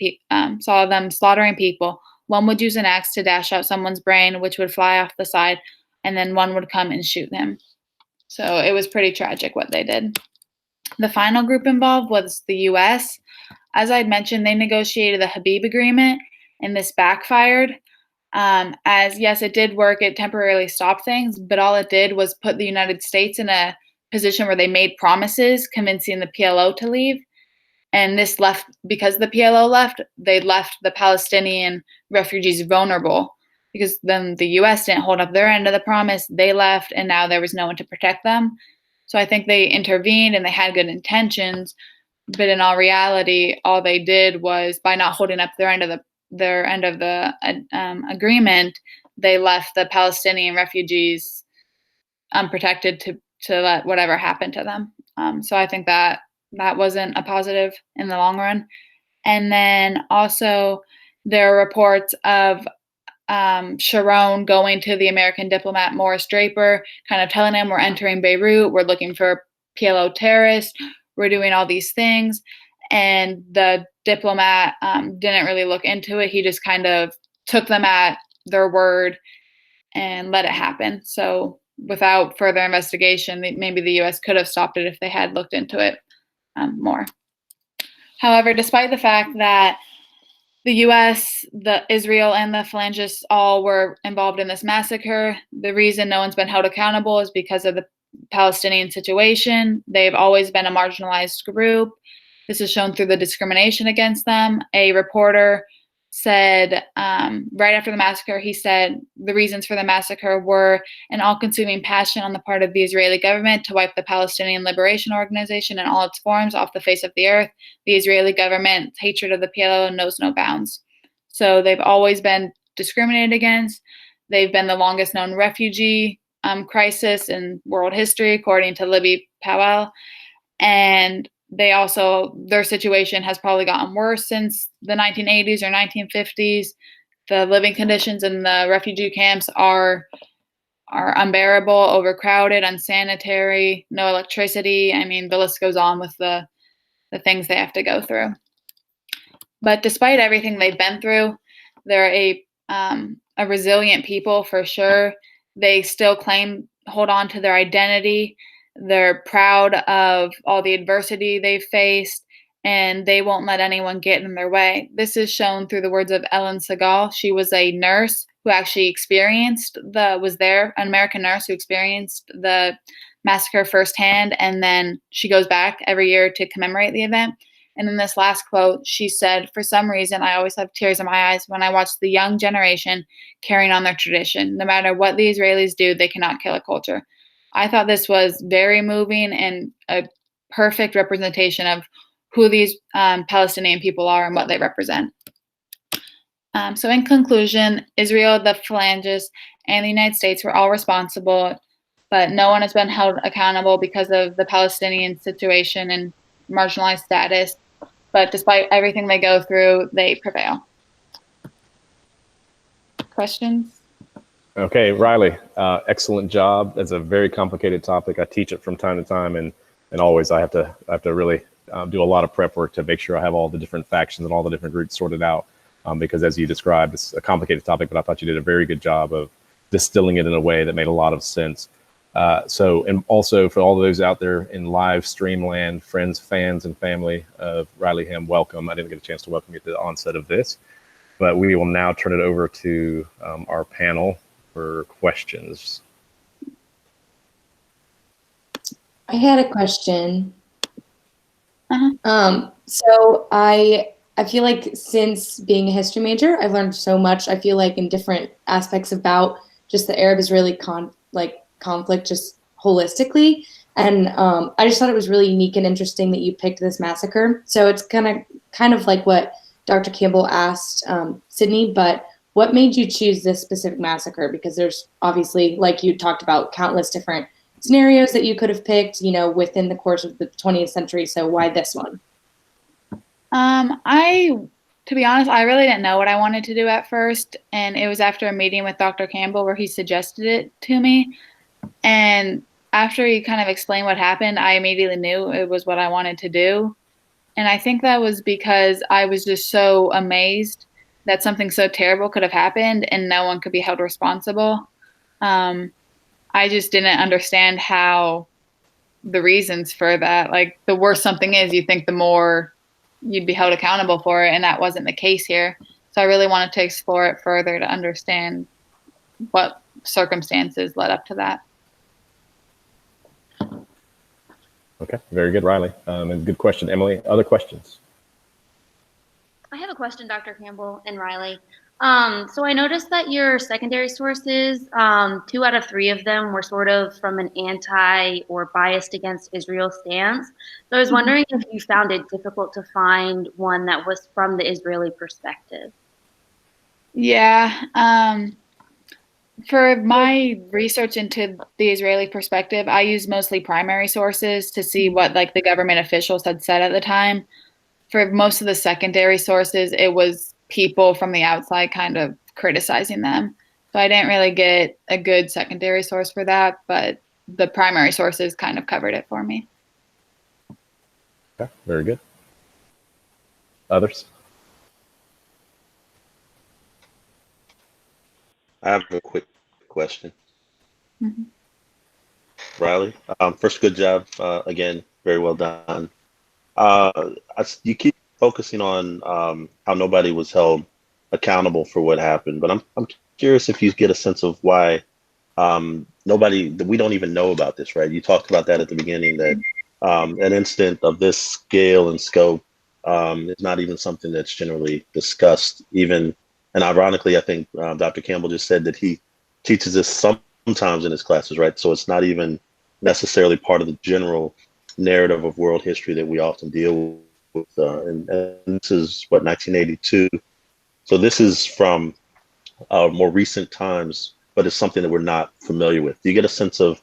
people. One would use an axe to dash out someone's brain, which would fly off the side, and then one would come and shoot him." So it was pretty tragic what they did. The final group involved was the U.S. As I'd mentioned, they negotiated the Habib Agreement, and this backfired. As yes, it did work. It temporarily stopped things, but all it did was put the United States in a position where they made promises, convincing the PLO to leave. And this left, because the PLO left, they left the Palestinian refugees vulnerable, because then the U.S. didn't hold up their end of the promise. They left, and now there was no one to protect them. So I think they intervened and they had good intentions, but in all reality, all they did was, by not holding up their end of the agreement, they left the Palestinian refugees unprotected to let whatever happen to them. So I think that wasn't a positive in the long run. And then also there are reports of Sharon going to the American diplomat Morris Draper, kind of telling him, "We're entering Beirut, we're looking for PLO terrorists, we're doing all these things." And the diplomat didn't really look into it. He just kind of took them at their word and let it happen. So without further investigation, maybe the U.S. could have stopped it if they had looked into it more. However, despite the fact that the U.S., Israel, and the Phalangists all were involved in this massacre, the reason no one's been held accountable is because of the Palestinian situation. They've always been a marginalized group. This is shown through the discrimination against them. A reporter said, right after the massacre, he said the reasons for the massacre were an all-consuming passion on the part of the Israeli government to wipe the Palestinian Liberation Organization in all its forms off the face of the earth. The Israeli government's hatred of the PLO knows no bounds. So they've always been discriminated against. They've been the longest known refugee crisis in world history, according to Libby Powell. And their situation has probably gotten worse since the 1980s or 1950s. The living conditions in the refugee camps are unbearable, overcrowded, unsanitary, no electricity. I mean, the list goes on with the things they have to go through. But despite everything they've been through, they're a resilient people for sure. They still hold on to their identity. They're proud of all the adversity they've faced, and they won't let anyone get in their way. This is shown through the words of Ellen Segal. She was a nurse who actually an American nurse who experienced the massacre firsthand, and then she goes back every year to commemorate the event. And in this last quote, she said, "For some reason, I always have tears in my eyes when I watch the young generation carrying on their tradition. No matter what the Israelis do, they cannot kill a culture." I thought this was very moving and a perfect representation of who these Palestinian people are and what they represent. So in conclusion, Israel, the Phalangists, and the United States were all responsible, but no one has been held accountable because of the Palestinian situation and marginalized status. But despite everything they go through, they prevail. Questions? Okay, Riley, excellent job. That's a very complicated topic. I teach it from time to time, and always I have to really do a lot of prep work to make sure I have all the different factions and all the different groups sorted out. Because as you described, it's a complicated topic, but I thought you did a very good job of distilling it in a way that made a lot of sense. And also for all of those out there in live stream land, friends, fans, and family of Riley Hemm, welcome. I didn't get a chance to welcome you at the onset of this, but we will now turn it over to our panel for questions. I had a question. So I feel like since being a history major, I've learned so much. I feel like in different aspects about just the Arab-Israeli conflict, just holistically. And I just thought it was really unique and interesting that you picked this massacre. So it's kind of like what Dr. Campbell asked Sydney, but what made you choose this specific massacre? Because there's obviously, like you talked about, countless different scenarios that you could have picked, within the course of the 20th century. So why this one? I To be honest, I really didn't know what I wanted to do at first, and it was after a meeting with Dr. Campbell where he suggested it to me. And after he kind of explained what happened, I immediately knew it was what I wanted to do. And I think that was because I was just so amazed that something so terrible could have happened and no one could be held responsible. I just didn't understand how the reasons for that. Like, the worse something is, you think the more you'd be held accountable for it, and that wasn't the case here. So I really wanted to explore it further to understand what circumstances led up to that. Okay, very good, Riley. And good question, Emily. Other questions? I have a question, Dr. Campbell and Riley. So I noticed that your secondary sources, 2 out of 3 of them were sort of from an anti or biased against Israel stance. So I was wondering if you found it difficult to find one that was from the Israeli perspective. Yeah. For my research into the Israeli perspective, I used mostly primary sources to see what like the government officials had said at the time. For most of the secondary sources, it was people from the outside kind of criticizing them. So I didn't really get a good secondary source for that, but the primary sources kind of covered it for me. Okay, very good. Others? I have a quick question. Mm-hmm. Riley, first, good job. Again, very well done. You keep focusing on how nobody was held accountable for what happened, but I'm curious if you get a sense of why we don't even know about this, right? You talked about that at the beginning, that an incident of this scale and scope is not even something that's generally discussed. Even, and ironically, I think Dr. Campbell just said that he teaches this sometimes in his classes, right? So it's not even necessarily part of the general narrative of world history that we often deal with. And this is what, 1982. So this is from more recent times, but it's something that we're not familiar with. Do you get a sense of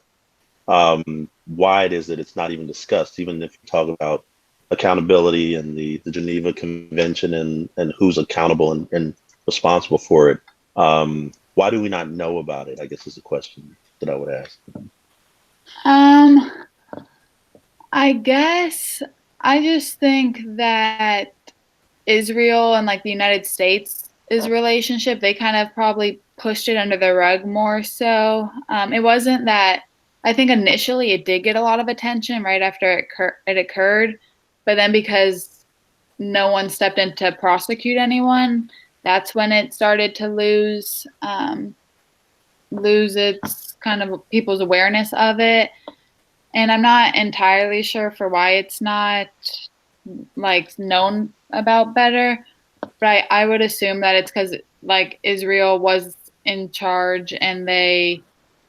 why it is that it's not even discussed, even if you talk about accountability and the Geneva Convention and who's accountable and responsible for it? Why do we not know about it, I guess, is the question that I would ask. I guess I just think that Israel and like the United States' relationship, they kind of probably pushed it under the rug more so. It wasn't that, I think initially it did get a lot of attention right after it occurred, but then because no one stepped in to prosecute anyone, that's when it started to lose its kind of people's awareness of it. And I'm not entirely sure for why it's not like known about better, but I would assume that it's because like Israel was in charge and they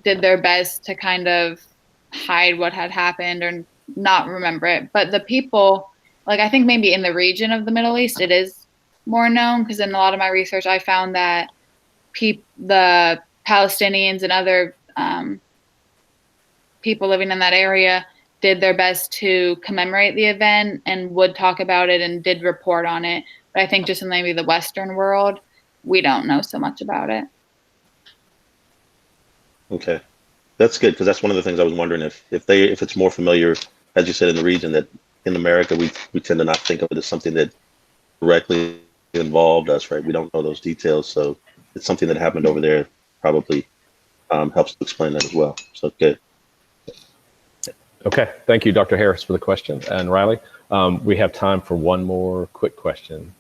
did their best to kind of hide what had happened or not remember it. But the people, like I think maybe in the region of the Middle East, it is more known, because in a lot of my research, I found that the Palestinians and other people living in that area did their best to commemorate the event and would talk about it and did report on it. But I think just in maybe the Western world, we don't know so much about it. Okay, that's good, because that's one of the things I was wondering if it's more familiar, as you said, in the region, that in America we tend to not think of it as something that directly involved us, right? We don't know those details, so it's something that happened over there. Probably helps to explain that as well. So good. Okay, thank you, Dr. Harris, for the question. And Riley, we have time for one more quick question.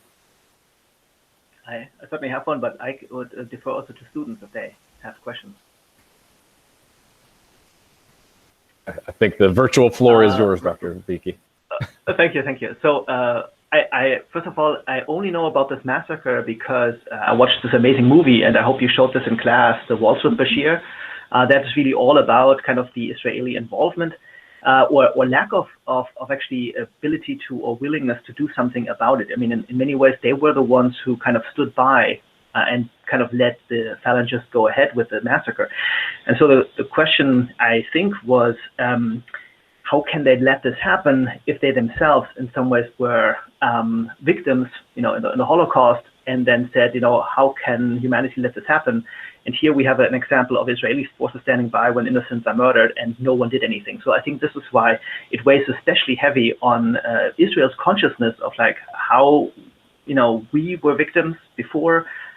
I certainly have one, but I would defer also to students if they have questions. I think the virtual floor is yours, Dr. Beakey. Thank you. So I first of all, I only know about this massacre because I watched this amazing movie, and I hope you showed this in class, The Waltz with Bashir. That's really all about kind of the Israeli involvement or lack of actually ability to or willingness to do something about it. I mean, in many ways, they were the ones who kind of stood by and kind of let the Phalangists go ahead with the massacre. And so the question, I think, was how can they let this happen if they themselves in some ways were victims, in the Holocaust, and then said, how can humanity let this happen? And here we have an example of Israeli forces standing by when innocents are murdered and no one did anything. So I think this is why it weighs especially heavy on Israel's consciousness of like how, we were victims before,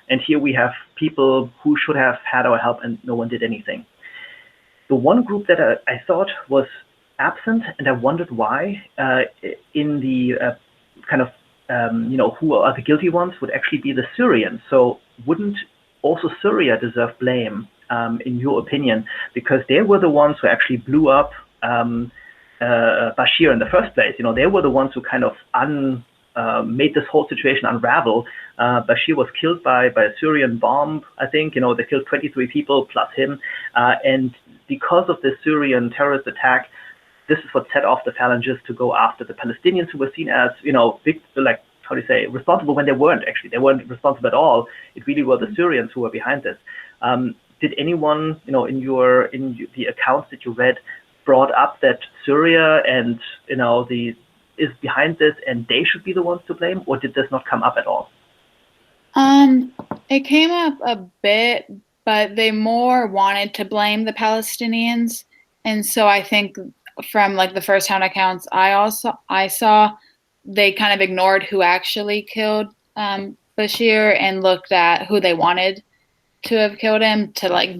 and here we have people who should have had our help and no one did anything. The one group that I thought was absent, and I wondered why, in the who are the guilty ones, would actually be the Syrians. So wouldn't also Syria deserve blame, in your opinion? Because they were the ones who actually blew up Bashir in the first place. They were the ones who kind of made this whole situation unravel. Bashir was killed by a Syrian bomb, I think. They killed 23 people plus him. And because of the Syrian terrorist attack, this is what set off the Phalangists to go after the Palestinians, who were seen as, big, like, how do you say, responsible when they weren't actually. They weren't responsible at all. It really were the Syrians who were behind this. Did anyone, in the accounts that you read, brought up that Syria and, is behind this and they should be the ones to blame, or did this not come up at all? It came up a bit, but they more wanted to blame the Palestinians. And so I think from like the first-hand accounts I saw, they kind of ignored who actually killed Bashir and looked at who they wanted to have killed him to like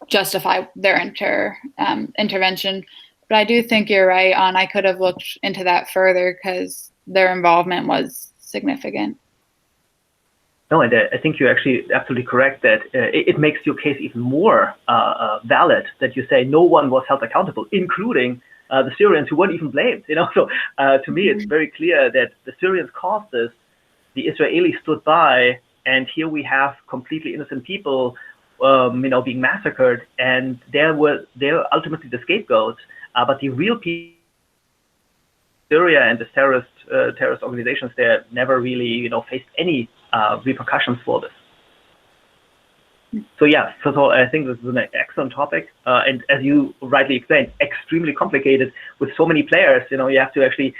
justify their intervention. But I do think you're right on. I could have looked into that further because their involvement was significant. No, and I think you're actually absolutely correct that it makes your case even more valid that you say no one was held accountable, including the Syrians who weren't even blamed. So to me, it's very clear that the Syrians caused this, the Israelis stood by, and here we have completely innocent people, being massacred, and they're ultimately the scapegoats. But the real people, Syria and the terrorist organizations there, never really, faced any repercussions for this. So yeah, first of all, I think this is an excellent topic, and as you rightly explained, extremely complicated with so many players. You have to actually,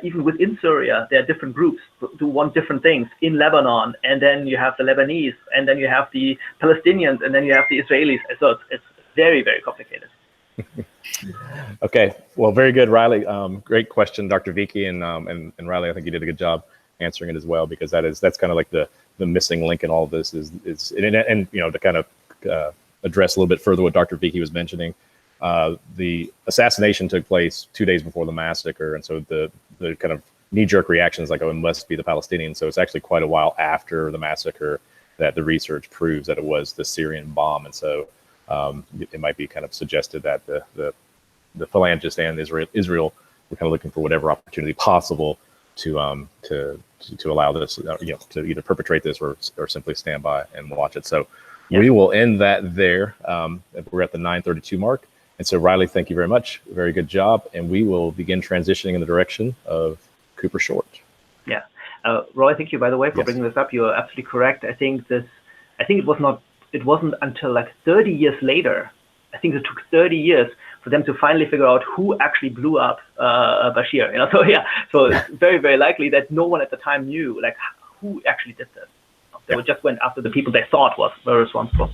even within Syria, there are different groups who want different things in Lebanon, and then you have the Lebanese, and then you have the Palestinians, and then you have the Israelis. So it's very, very complicated. Okay, well, very good, Riley. Great question, Dr. Vicky, and Riley. I think you did a good job answering it as well, because that's kind of like the missing link in all of this is to kind of address a little bit further what Dr. Vicky was mentioning. The assassination took place 2 days before the massacre, and so the kind of knee-jerk reaction is like, oh, it must be the Palestinians. So it's actually quite a while after the massacre that the research proves that it was the Syrian bomb, and so it might be kind of suggested that the Phalangists and Israel were kind of looking for whatever opportunity possible to allow this, to either perpetrate this or simply stand by and watch it. So we will end that there. We're at the 9:32 mark. And so, Riley, thank you very much. Very good job. And we will begin transitioning in the direction of Cooper Short. Yeah. Roy, thank you, by the way, for bringing this up. You're absolutely correct. I think it wasn't until like 30 years later. I think it took 30 years for them to finally figure out who actually blew up Bashir. So it's very, very likely that no one at the time knew like who actually did this. They just went after the people they thought were responsible.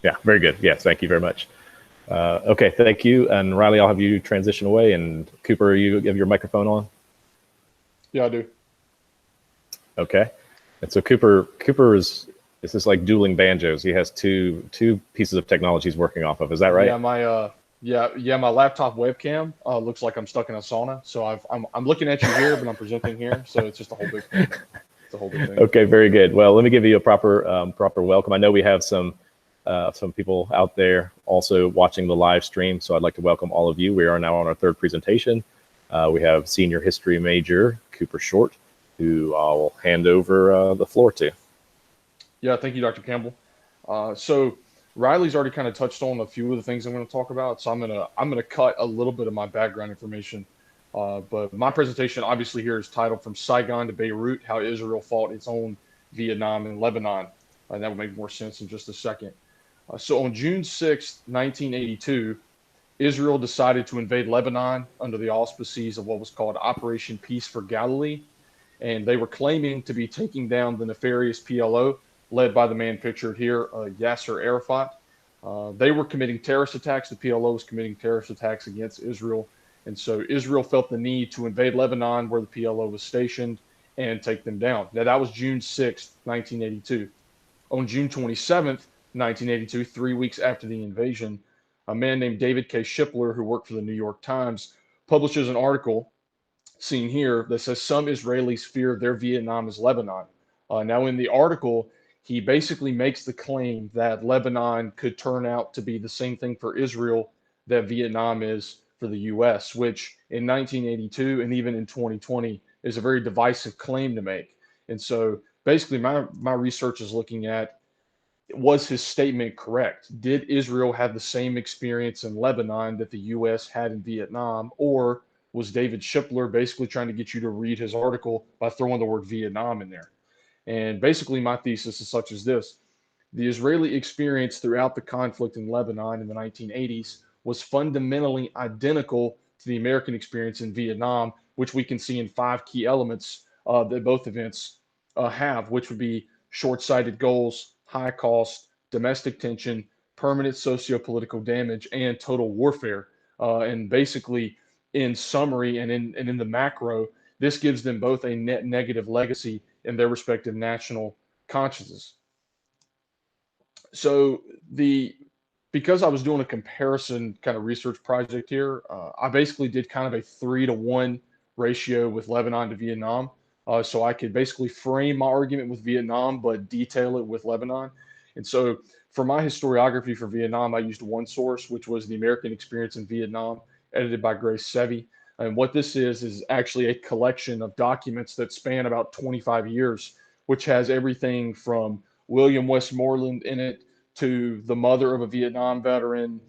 Yeah, very good. Yes, thank you very much. Okay, thank you. And Riley, I'll have you transition away. And Cooper, you have your microphone on? Yeah, I do. Okay. And so Cooper is just like dueling banjos. He has two pieces of technology he's working off of. Is that right? Yeah, my laptop webcam looks like I'm stuck in a sauna. So I'm looking at you here, but I'm presenting here. So it's just a whole big thing. It's a whole big thing. Okay, very good. Well, let me give you a proper welcome. I know we have some people out there also watching the live stream, so I'd like to welcome all of you. We are now on our third presentation. We have senior history major Cooper Short, who I'll hand over the floor to. Yeah, thank you, Dr. Campbell. So Riley's already kind of touched on a few of the things I'm going to talk about, so I'm gonna cut a little bit of my background information. But my presentation obviously here is titled "From Saigon to Beirut: How Israel Fought Its Own Vietnam and Lebanon," and that would make more sense in just a second. So on June 6th, 1982, Israel decided to invade Lebanon under the auspices of what was called Operation Peace for Galilee. And they were claiming to be taking down the nefarious PLO led by the man pictured here, Yasser Arafat. They were committing terrorist attacks. The PLO was committing terrorist attacks against Israel. And so Israel felt the need to invade Lebanon, where the PLO was stationed, and take them down. Now, that was June 6th, 1982. On June 27th, 1982, 3 weeks after the invasion, a man named David K. Shipler, who worked for the New York Times, publishes an article seen here that says some Israelis fear their Vietnam is Lebanon. Now, in the article, he basically makes the claim that Lebanon could turn out to be the same thing for Israel that Vietnam is for the U.S., which in 1982 and even in 2020 is a very divisive claim to make. And so basically my research is looking at, was his statement correct? Did Israel have the same experience in Lebanon that the U.S. had in Vietnam? Or was David Shipler basically trying to get you to read his article by throwing the word Vietnam in there? And basically my thesis is such as this. The Israeli experience throughout the conflict in Lebanon in the 1980s was fundamentally identical to the American experience in Vietnam, which we can see in 5 key elements that both events have, which would be short-sighted goals, high cost, domestic tension, permanent socio-political damage, and total warfare. And basically, in summary and in the macro, this gives them both a net negative legacy in their respective national consciences. So because I was doing a comparison kind of research project here, I basically did kind of a 3-to-1 ratio with Lebanon to Vietnam. So I could basically frame my argument with Vietnam, but detail it with Lebanon. And so for my historiography for Vietnam, I used one source, which was the American Experience in Vietnam, edited by Grace Sevi. And what this is actually a collection of documents that span about 25 years, which has everything from William Westmoreland in it, to the mother of a Vietnam veteran,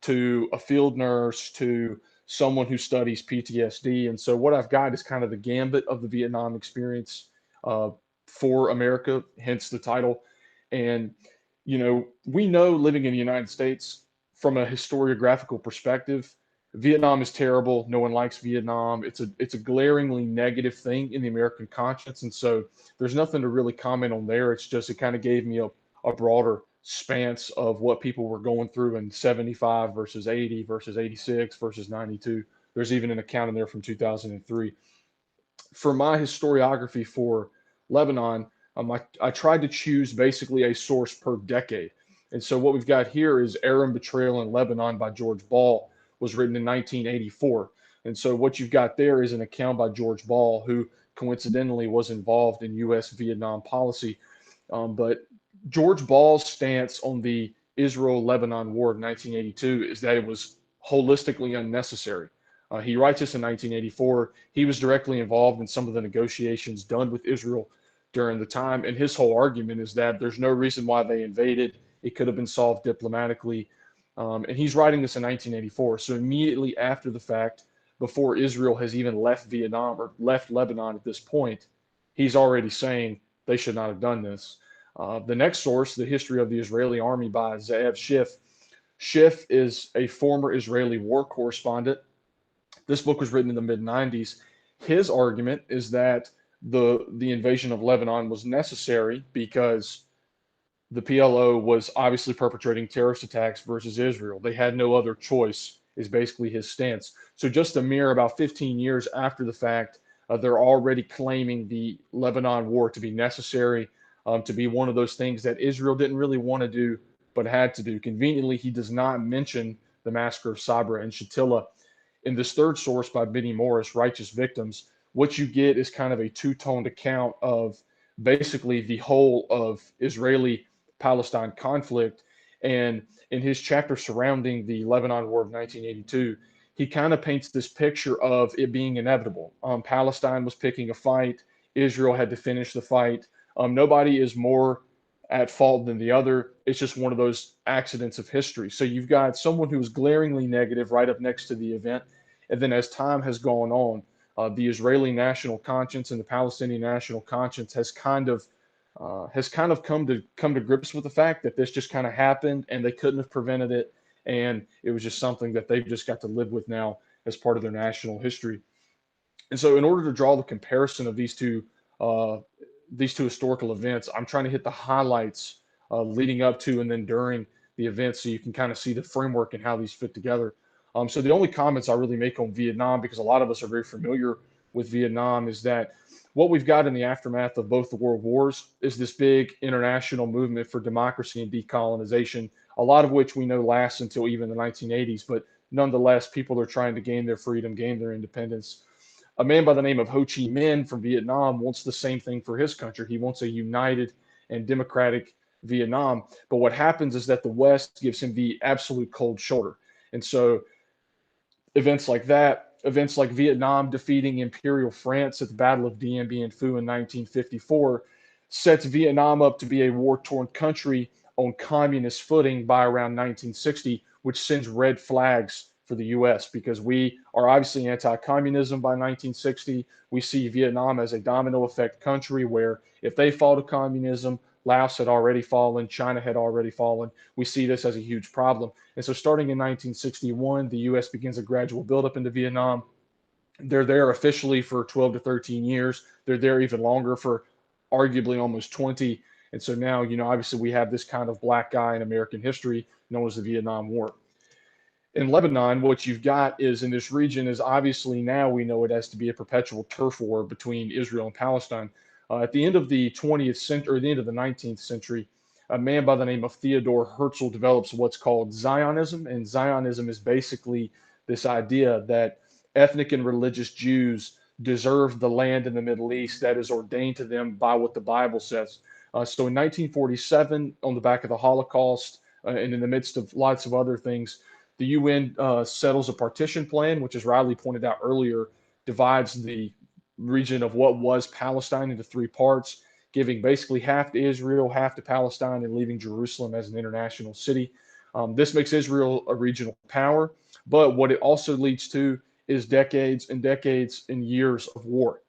to a field nurse, to someone who studies PTSD. And so what I've got is kind of the gambit of the Vietnam experience for America, hence the title. And, you know, we know living in the United States from a historiographical perspective, Vietnam is terrible. No one likes Vietnam. It's a glaringly negative thing in the American conscience. And so there's nothing to really comment on there. It's just, it kind of gave me a broader stance of what people were going through in 75 versus 80 versus 86 versus 92. There's even an account in there from 2003. For my historiography for Lebanon, I tried to choose basically a source per decade. And so what we've got here is Arab Betrayal in Lebanon by George Ball, was written in 1984. And so what you've got there is an account by George Ball, who coincidentally was involved in U.S. Vietnam policy. But George Ball's stance on the Israel-Lebanon War of 1982 is that it was holistically unnecessary. He writes this in 1984. He was directly involved in some of the negotiations done with Israel during the time. And his whole argument is that there's no reason why they invaded. It could have been solved diplomatically. And he's writing this in 1984. So immediately after the fact, before Israel has even left Vietnam or left Lebanon at this point, he's already saying they should not have done this. The next source, The History of the Israeli Army by Ze'ev Schiff. Schiff is a former Israeli war correspondent. This book was written in the mid-90s. His argument is that the invasion of Lebanon was necessary because the PLO was obviously perpetrating terrorist attacks versus Israel. They had no other choice, is basically his stance. So just a mere about 15 years after the fact, they're already claiming the Lebanon war to be necessary, to be one of those things that Israel didn't really want to do, but had to do. Conveniently, he does not mention the massacre of Sabra and Shatila. In this third source by Benny Morris, Righteous Victims, what you get is kind of a two-toned account of basically the whole of Israeli-Palestine conflict. And in his chapter surrounding the Lebanon War of 1982, he kind of paints this picture of it being inevitable. Palestine was picking a fight. Israel had to finish the fight. Nobody is more at fault than the other. It's just one of those accidents of history. So you've got someone who is glaringly negative right up next to the event. And then as time has gone on, the Israeli national conscience and the Palestinian national conscience has kind of come to grips with the fact that this just kind of happened and they couldn't have prevented it. And it was just something that they've just got to live with now as part of their national history. And so in order to draw the comparison of these two historical events, I'm trying to hit the highlights leading up to and then during the event, so you can kind of see the framework and how these fit together. So the only comments I really make on Vietnam, because a lot of us are very familiar with Vietnam, is that what we've got in the aftermath of both the world wars is this big international movement for democracy and decolonization, a lot of which we know lasts until even the 1980s, but nonetheless, people are trying to gain their freedom, gain their independence. A man by the name of Ho Chi Minh from Vietnam wants the same thing for his country. He wants a united and democratic Vietnam. But what happens is that the West gives him the absolute cold shoulder. And so events like that, events like Vietnam defeating Imperial France at the Battle of Dien Bien Phu in 1954, sets Vietnam up to be a war-torn country on communist footing by around 1960, which sends red flags for the U.S. because we are obviously anti-communism by 1960. We see Vietnam as a domino effect country where if they fall to communism, Laos had already fallen, China had already fallen. We see this as a huge problem. And so starting in 1961, the U.S. begins a gradual buildup into Vietnam. They're there officially for 12 to 13 years. They're there even longer for arguably almost 20. And so now, obviously we have this kind of black guy in American history known as the Vietnam War. In Lebanon, what you've got is in this region is obviously now we know it as to be a perpetual turf war between Israel and Palestine. At the end of the 20th century, or the end of the 19th century, a man by the name of Theodor Herzl develops what's called Zionism. And Zionism is basically this idea that ethnic and religious Jews deserve the land in the Middle East that is ordained to them by what the Bible says. So in 1947, on the back of the Holocaust, and in the midst of lots of other things, the UN settles a partition plan, which, as Riley pointed out earlier, divides the region of what was Palestine into three parts, giving basically half to Israel, half to Palestine, and leaving Jerusalem as an international city. This makes Israel a regional power, but what it also leads to is decades and decades and years of war.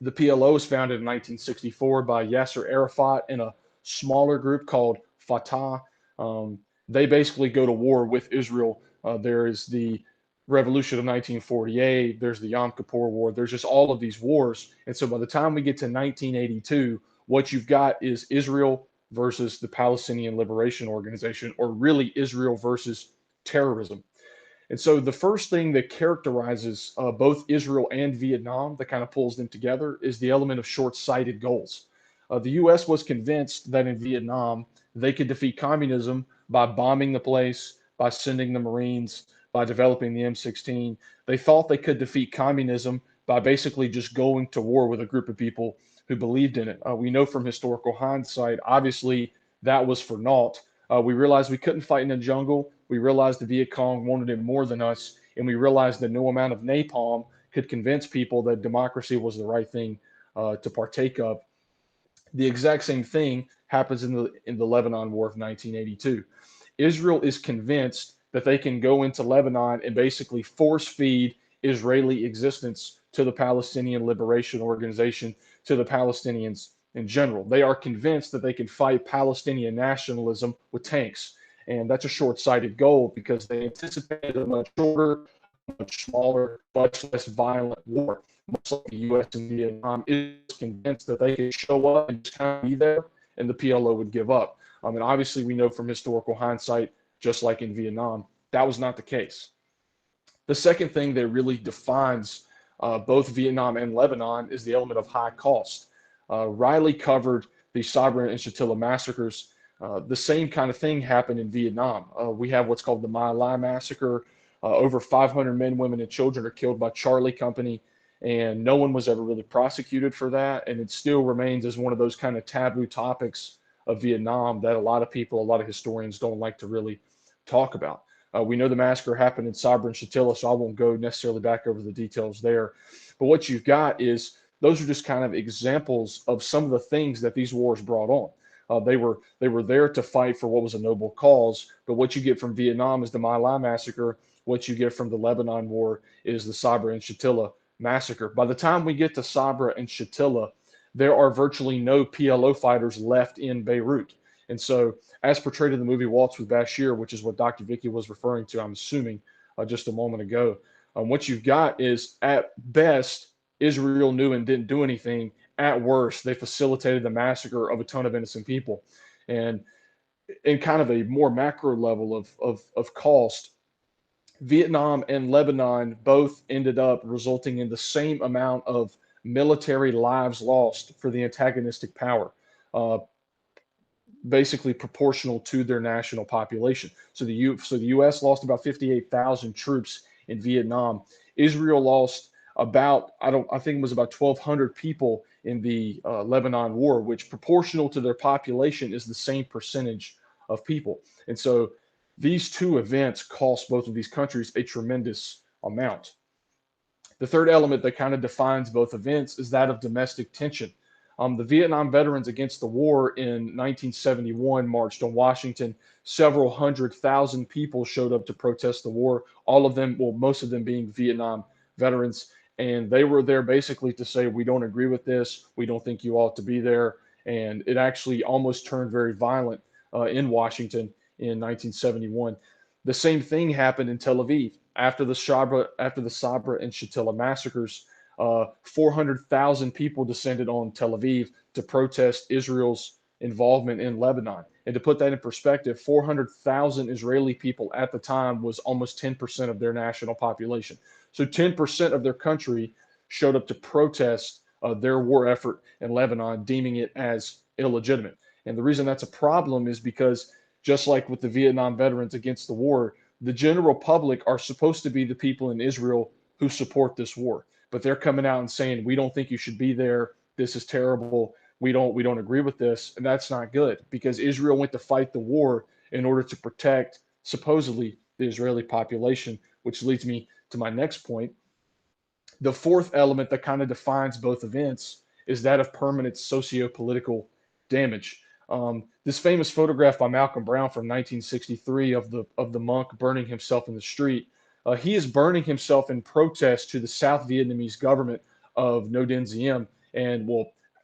The PLO was founded in 1964 by Yasser Arafat and a smaller group called Fatah. They basically go to war with Israel. There is the Revolution of 1948. There's the Yom Kippur War. There's just all of these wars. And so by the time we get to 1982, what you've got is Israel versus the Palestinian Liberation Organization, or really Israel versus terrorism. And so the first thing that characterizes both Israel and Vietnam that kind of pulls them together is the element of short-sighted goals. The U.S. was convinced that in Vietnam, they could defeat communism by bombing the place, by sending the Marines, by developing the M16. They thought they could defeat communism by basically just going to war with a group of people who believed in it. We know from historical hindsight, obviously, that was for naught. We realized we couldn't fight in the jungle. We realized the Viet Cong wanted it more than us. And we realized that no amount of napalm could convince people that democracy was the right thing to partake of. The exact same thing happens in the Lebanon War of 1982. Israel is convinced that they can go into Lebanon and basically force feed Israeli existence to the Palestinian Liberation Organization, to the Palestinians in general. They are convinced that they can fight Palestinian nationalism with tanks. And that's a short-sighted goal because they anticipated a much shorter, much smaller, much less violent war. Much like the U.S. and Vietnam is convinced that they could show up and just kind of be there, and the PLO would give up. And obviously, we know from historical hindsight, just like in Vietnam, that was not the case. The second thing that really defines both Vietnam and Lebanon is the element of high cost. Riley covered the Sabra and Shatila massacres. The same kind of thing happened in Vietnam. We have what's called the My Lai massacre. Over 500 men, women, and children are killed by Charlie Company, and no one was ever really prosecuted for that. And it still remains as one of those kind of taboo topics of Vietnam that a lot of people, a lot of historians don't like to really talk about. We know the massacre happened in Sabra and Shatila, so I won't go necessarily back over the details there. But what you've got is those are just kind of examples of some of the things that these wars brought on. They were there to fight for what was a noble cause, but what you get from Vietnam is the My Lai massacre. What you get from the Lebanon War is the Sabra and Shatila massacre. By the time we get to Sabra and Shatila, there are virtually no PLO fighters left in Beirut. And so, as portrayed in the movie Waltz with Bashir, which is what Dr. Vicky was referring to, I'm assuming, just a moment ago, what you've got is, at best, Israel knew and didn't do anything. At worst, they facilitated the massacre of a ton of innocent people. And in kind of a more macro level of cost, Vietnam and Lebanon both ended up resulting in the same amount of military lives lost for the antagonistic power, basically proportional to their national population. So the U.S. lost about 58,000 troops in Vietnam. Israel lost about, I think it was about 1,200 people in the Lebanon war, which proportional to their population is the same percentage of people. And so these two events cost both of these countries a tremendous amount. The third element that kind of defines both events is that of domestic tension. The Vietnam veterans against the war in 1971 marched on Washington. Several 100,000 people showed up to protest the war, all of them, well, most of them being Vietnam veterans. And they were there basically to say, we don't agree with this. We don't think you ought to be there. And it actually almost turned very violent in Washington in 1971. The same thing happened in Tel Aviv after the Sabra and Shatila massacres. 400,000 people descended on Tel Aviv to protest Israel's involvement in Lebanon. And to put that in perspective, 400,000 Israeli people at the time was almost 10% of their national population. So 10% of their country showed up to protest their war effort in Lebanon, deeming it as illegitimate. And the reason that's a problem is because, just like with the Vietnam veterans against the war, the general public are supposed to be the people in Israel who support this war. But they're coming out and saying, we don't think you should be there. This is terrible. We don't agree with this. And that's not good, because Israel went to fight the war in order to protect, supposedly, the Israeli population, which leads me to my next point. The fourth element that kind of defines both events is that of permanent socio-political damage. This famous photograph by Malcolm Brown from 1963 of the monk burning himself in the street, he is burning himself in protest to the South Vietnamese government of Ngo Dinh Diem, and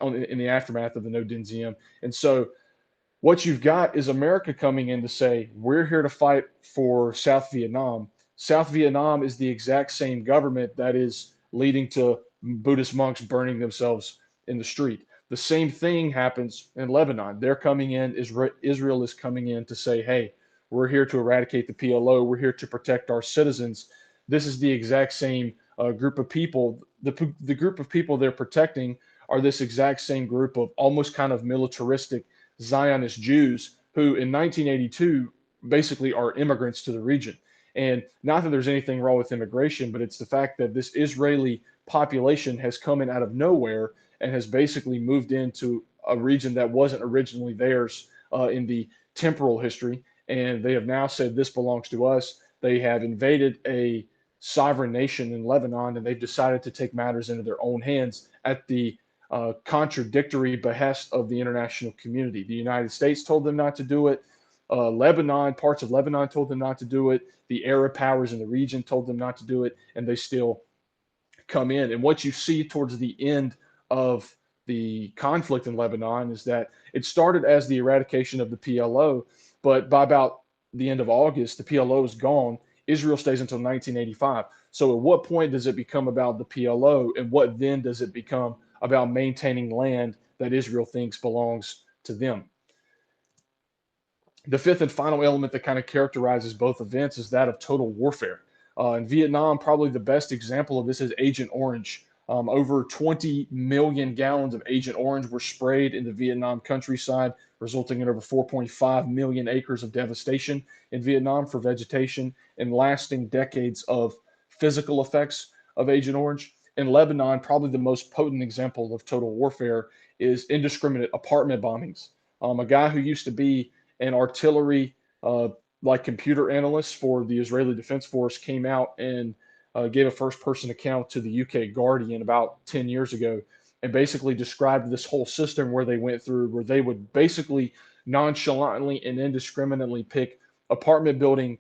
in the aftermath of the Ngo Dinh Diem. And so what you've got is America coming in to say, we're here to fight for South Vietnam. South Vietnam is the exact same government that is leading to Buddhist monks burning themselves in the street. The same thing happens in Lebanon. They're coming in, Israel is coming in to say, hey, we're here to eradicate the PLO. We're here to protect our citizens. This is the exact same group of people. The group of people they're protecting are this exact same group of almost kind of militaristic Zionist Jews who in 1982 basically are immigrants to the region. And not that there's anything wrong with immigration, but it's the fact that this Israeli population has come in out of nowhere and has basically moved into a region that wasn't originally theirs in the temporal history. And they have now said, this belongs to us. They have invaded a sovereign nation in Lebanon, and they've decided to take matters into their own hands at the contradictory behest of the international community. The United States told them not to do it. Parts of Lebanon told them not to do it. The Arab powers in the region told them not to do it, and they still come in. And what you see towards the end of the conflict in Lebanon is that it started as the eradication of the PLO, but by about the end of August, the PLO is gone. Israel stays until 1985. So at what point does it become about the PLO, and what then does it become about maintaining land that Israel thinks belongs to them? The fifth and final element that kind of characterizes both events is that of total warfare. In Vietnam, probably the best example of this is Agent Orange. Over 20 million gallons of Agent Orange were sprayed in the Vietnam countryside, resulting in over 4.5 million acres of devastation in Vietnam for vegetation and lasting decades of physical effects of Agent Orange. In Lebanon, probably the most potent example of total warfare is indiscriminate apartment bombings. A guy who used to be an artillery computer analyst for the Israeli Defense Force came out and gave a first-person account to the UK Guardian about 10 years ago, and basically described this whole system where they went through, where they would basically nonchalantly and indiscriminately pick apartment building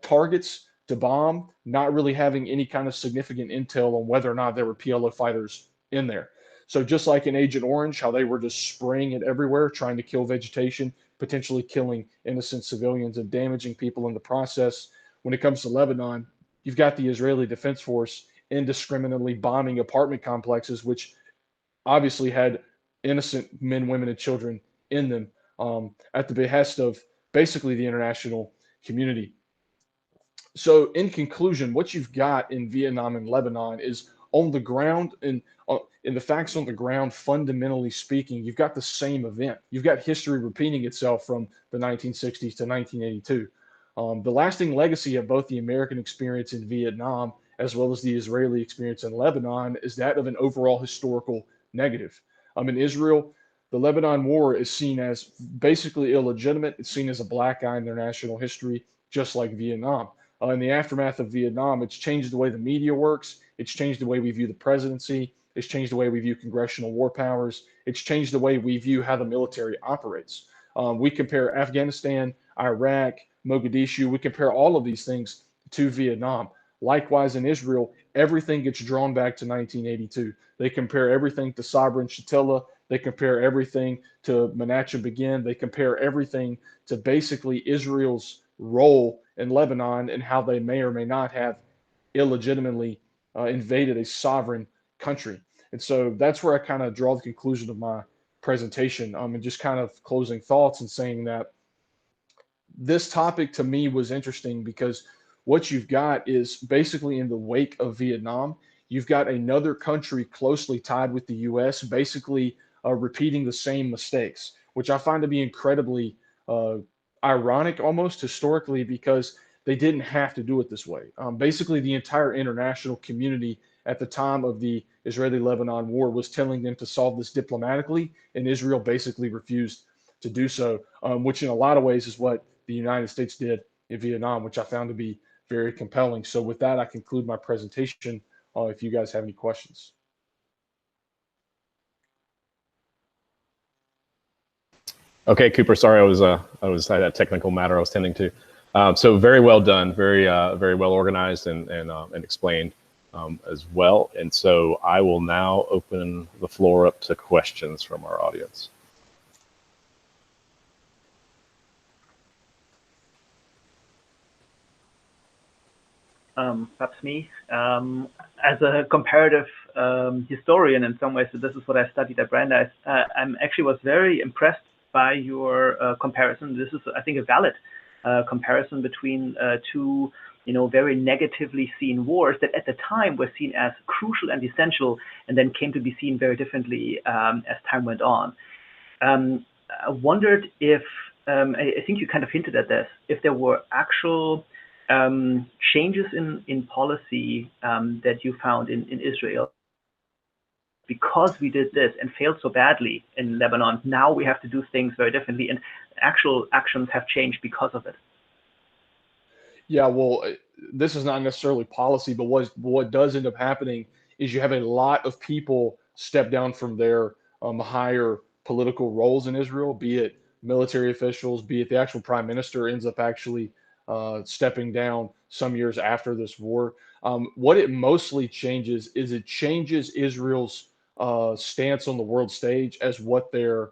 targets to bomb, not really having any kind of significant intel on whether or not there were PLO fighters in there. So just like in Agent Orange, how they were just spraying it everywhere, trying to kill vegetation, potentially killing innocent civilians and damaging people in the process. When it comes to Lebanon, you've got the Israeli Defense Force indiscriminately bombing apartment complexes, which obviously had innocent men, women, and children in them, at the behest of basically the international community. So in conclusion, what you've got in Vietnam and Lebanon is on the ground, in the facts on the ground, fundamentally speaking, you've got the same event. You've got history repeating itself from the 1960s to 1982. The lasting legacy of both the American experience in Vietnam as well as the Israeli experience in Lebanon is that of an overall historical negative. In Israel, the Lebanon War is seen as basically illegitimate. It's seen as a black eye in their national history, just like Vietnam. In the aftermath of Vietnam, it's changed the way the media works. It's changed the way we view the presidency. It's changed the way we view congressional war powers. It's changed the way we view how the military operates. We compare Afghanistan, Iraq, Mogadishu. We compare all of these things to Vietnam. Likewise, in Israel, everything gets drawn back to 1982. They compare everything to Sabra and Shatila. They compare everything to Massacre Begin. They compare everything to basically Israel's role in Lebanon and how they may or may not have illegitimately invaded a sovereign country. And so that's where I kind of draw the conclusion of my presentation, and just kind of closing thoughts and saying that this topic to me was interesting because what you've got is basically in the wake of Vietnam, you've got another country closely tied with the U.S. basically repeating the same mistakes, which I find to be incredibly ironic almost historically, because they didn't have to do it this way. Basically, the entire international community at the time of the Israeli-Lebanon war was telling them to solve this diplomatically, and Israel basically refused to do so, which in a lot of ways is what the United States did in Vietnam, which I found to be very compelling. So with that, I conclude my presentation. If you guys have any questions. Okay, Cooper. Sorry, I had a technical matter I was tending to. So very well done, very well organized and explained as well. And so I will now open the floor up to questions from our audience. Perhaps me. As a comparative historian in some ways, so this is what I studied at Brandeis, I actually was very impressed by your comparison. This is, I think, a valid comparison between two, very negatively seen wars that at the time were seen as crucial and essential, and then came to be seen very differently as time went on. I wondered if, I think you kind of hinted at this, if there were actual changes in policy that you found in Israel. Because we did this and failed so badly in Lebanon, now we have to do things very differently, and actual actions have changed because of it. Yeah, well, this is not necessarily policy, but what does end up happening is you have a lot of people step down from their higher political roles in Israel, be it military officials, be it the actual prime minister ends up actually stepping down some years after this war. What it mostly changes is it changes Israel's stance on the world stage as what their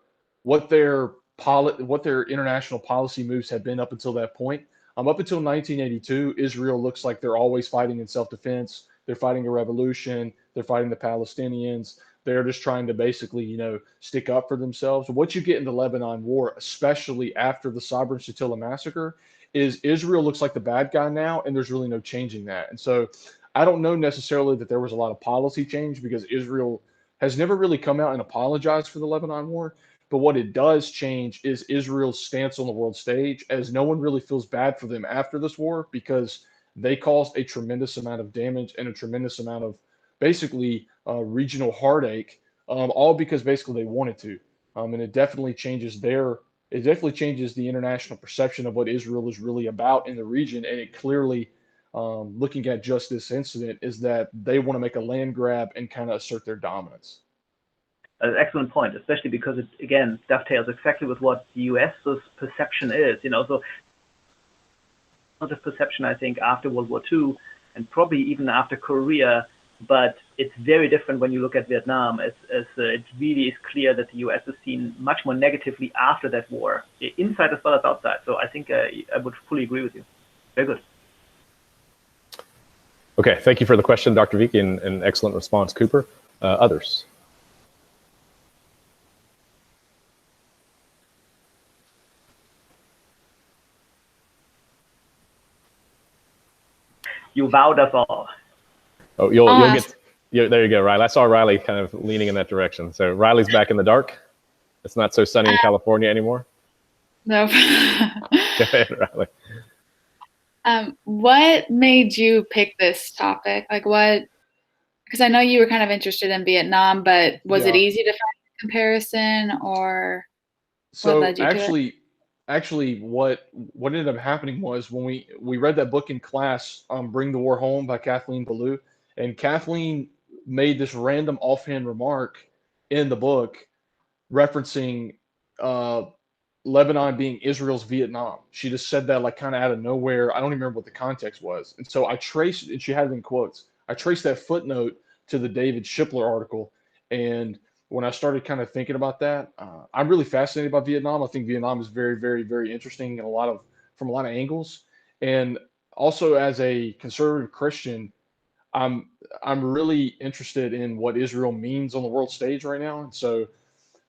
international policy moves have been up until that point. Up until 1982, Israel looks like they're always fighting in self-defense. They're fighting a revolution. They're fighting the Palestinians. They're just trying to basically, stick up for themselves. What you get in the Lebanon war, especially after the Sabra and Shatila massacre, is Israel looks like the bad guy now, and there's really no changing that. And so I don't know necessarily that there was a lot of policy change, because Israel has never really come out and apologized for the Lebanon war. But what it does change is Israel's stance on the world stage, as no one really feels bad for them after this war, because they caused a tremendous amount of damage and a tremendous amount of basically regional heartache, all because basically they wanted to. And it definitely changes the international perception of what Israel is really about in the region. And it clearly, looking at just this incident, is that they want to make a land grab and kind of assert their dominance. An excellent point, especially because it, again, dovetails exactly with what the US's perception is. So the perception, I think, after World War II, and probably even after Korea, but it's very different when you look at Vietnam. It really is clear that the U.S. is seen much more negatively after that war, inside as well as outside. So I think I would fully agree with you. Very good. Okay, thank you for the question, Dr. Vicky, and excellent response, Cooper. Others? You wowed us all. Oh, you'll get. There you go, Riley. I saw Riley kind of leaning in that direction. So Riley's back in the dark. It's not so sunny in California anymore. No. Go ahead, Riley. What made you pick this topic? Like what? Because I know you were kind of interested in Vietnam, but was it easy to find a comparison, or so what led you to it? Actually, what ended up happening was when we read that book in class, "Bring the War Home" by Kathleen Belew, and Kathleen made this random offhand remark in the book referencing Lebanon being Israel's Vietnam. She just said that like kind of out of nowhere. I don't even remember what the context was. And so I traced, and she had it in quotes, I traced that footnote to the David Shipler article. And when I started kind of thinking about that, I'm really fascinated by Vietnam. I think Vietnam is very, very, very interesting in from a lot of angles. And also as a conservative Christian, I'm really interested in what Israel means on the world stage right now. And so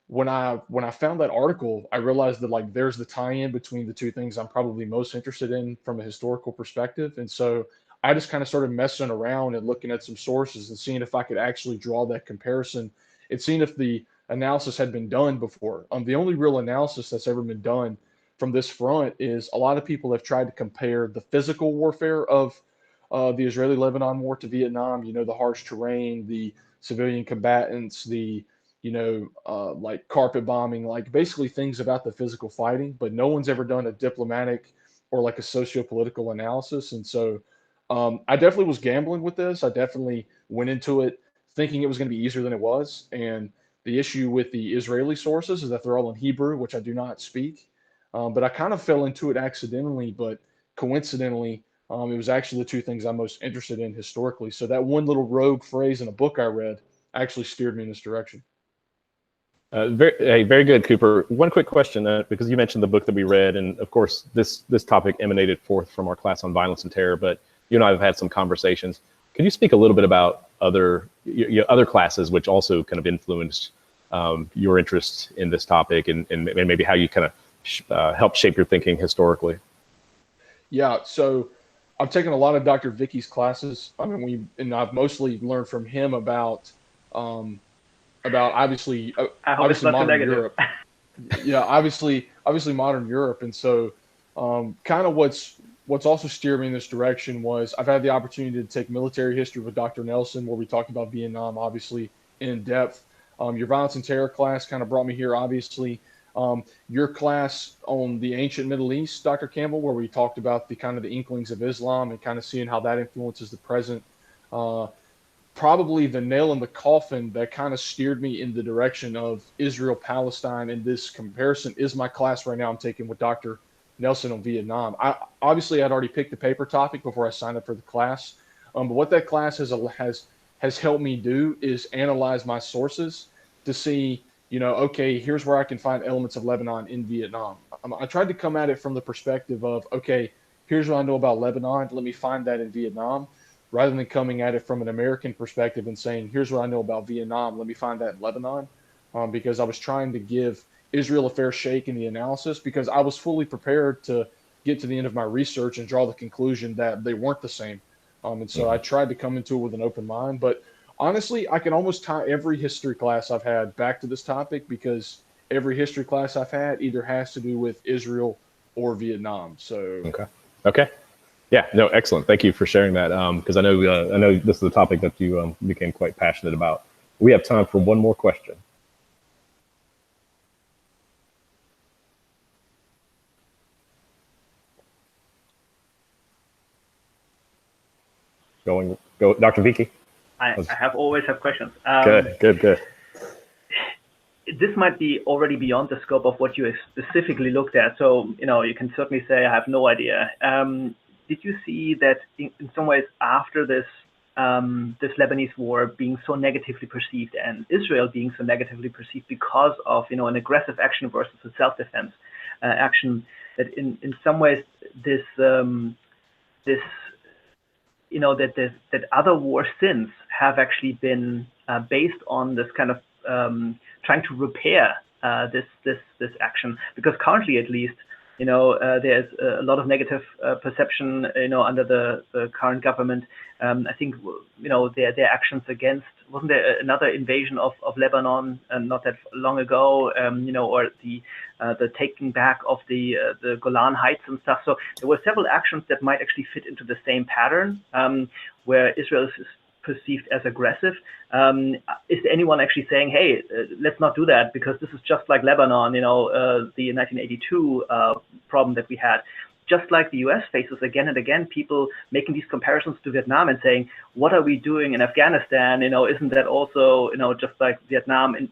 when I found that article, I realized that like there's the tie-in between the two things I'm probably most interested in from a historical perspective. And so I just kind of started messing around and looking at some sources and seeing if I could actually draw that comparison and seeing if the analysis had been done before. The only real analysis that's ever been done from this front is a lot of people have tried to compare the physical warfare of the Israeli-Lebanon war to Vietnam, the harsh terrain, the civilian combatants, the like carpet bombing, like basically things about the physical fighting, but no one's ever done a diplomatic or like a socio-political analysis. And so I definitely was gambling with this. I definitely went into it thinking it was going to be easier than it was. And the issue with the Israeli sources is that they're all in Hebrew, which I do not speak. But I kind of fell into it accidentally, but coincidentally, it was actually the two things I'm most interested in historically. So that one little rogue phrase in a book I read actually steered me in this direction. Very good, Cooper. One quick question, because you mentioned the book that we read, and of course, this topic emanated forth from our class on violence and terror, but you and I have had some conversations. Can you speak a little bit about other classes which also kind of influenced your interest in this topic and maybe how you kind of helped shape your thinking historically? Yeah, so I've taken a lot of Dr. Vicky's classes. I mean, I've mostly learned from him about obviously modern Europe. Yeah, obviously modern Europe. And so kind of what's also steered me in this direction was I've had the opportunity to take military history with Dr. Nelson, where we talked about Vietnam, obviously in depth. Your violence and terror class kind of brought me here, obviously. Your class on the ancient Middle East, Dr. Campbell, where we talked about the kind of the inklings of Islam and kind of seeing how that influences the present. Probably the nail in the coffin that kind of steered me in the direction of Israel-Palestine in this comparison is my class right now I'm taking with Dr. Nelson on Vietnam. I'd already picked the paper topic before I signed up for the class. But what that class has helped me do is analyze my sources to see, okay, here's where I can find elements of Lebanon in Vietnam. I tried to come at it from the perspective of, okay, here's what I know about Lebanon. Let me find that in Vietnam, rather than coming at it from an American perspective and saying, here's what I know about Vietnam. Let me find that in Lebanon, because I was trying to give Israel a fair shake in the analysis, because I was fully prepared to get to the end of my research and draw the conclusion that they weren't the same. And so I tried to come into it with an open mind. But honestly, I can almost tie every history class I've had back to this topic, because every history class I've had either has to do with Israel or Vietnam. So okay. Yeah, no, excellent. Thank you for sharing that, because I know this is a topic that you became quite passionate about. We have time for one more question. Go, Dr. Vicky. I always have questions. Good. This might be already beyond the scope of what you specifically looked at. So, you can certainly say I have no idea. Did you see that in some ways after this this Lebanese war being so negatively perceived and Israel being so negatively perceived because of an aggressive action versus a self-defense action, that in some ways this that other war since have actually been based on this kind of trying to repair this action, because currently at least there's a lot of negative perception under the current government. I think their actions against, wasn't there another invasion of Lebanon not that long ago, or the taking back of the Golan Heights and stuff. So there were several actions that might actually fit into the same pattern, where Israel is perceived as aggressive. Is there anyone actually saying, hey, let's not do that because this is just like Lebanon, the 1982 problem that we had? Just like the US faces again and again people making these comparisons to Vietnam and saying, what are we doing in Afghanistan? Isn't that also, just like Vietnam? And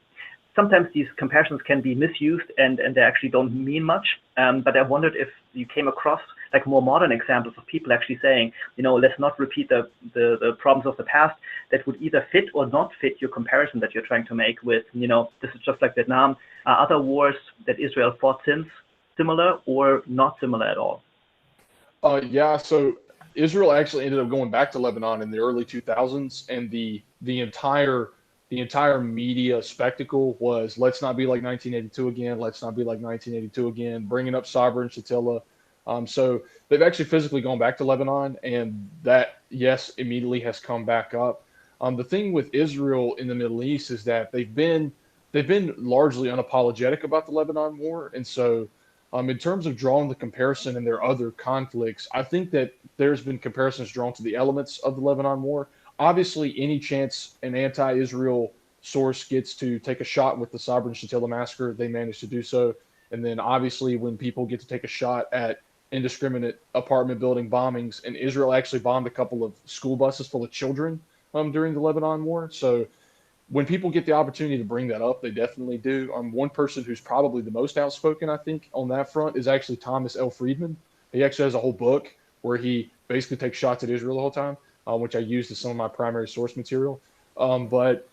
sometimes these comparisons can be misused and they actually don't mean much. But I wondered if you came across like more modern examples of people actually saying, let's not repeat the problems of the past that would either fit or not fit your comparison that you're trying to make with, this is just like Vietnam. Are other wars that Israel fought since similar or not similar at all? Yeah, so Israel actually ended up going back to Lebanon in the early 2000s, and the entire media spectacle was, let's not be like 1982 again, let's not be like 1982 again, bringing up Sabra and Shatila. So they've actually physically gone back to Lebanon, and that, yes, immediately has come back up. The thing with Israel in the Middle East is that they've been largely unapologetic about the Lebanon war, and so in terms of drawing the comparison in their other conflicts, I think that there's been comparisons drawn to the elements of the Lebanon war. Obviously, any chance an anti-Israel source gets to take a shot with the Sabra and Shatila massacre, they managed to do so. And then obviously when people get to take a shot at indiscriminate apartment building bombings, and Israel actually bombed a couple of school buses full of children during the Lebanon war. So when people get the opportunity to bring that up, they definitely do. One person who's probably the most outspoken, I think, on that front is actually Thomas L. Friedman. He actually has a whole book where he basically takes shots at Israel the whole time, which I used as some of my primary source material. But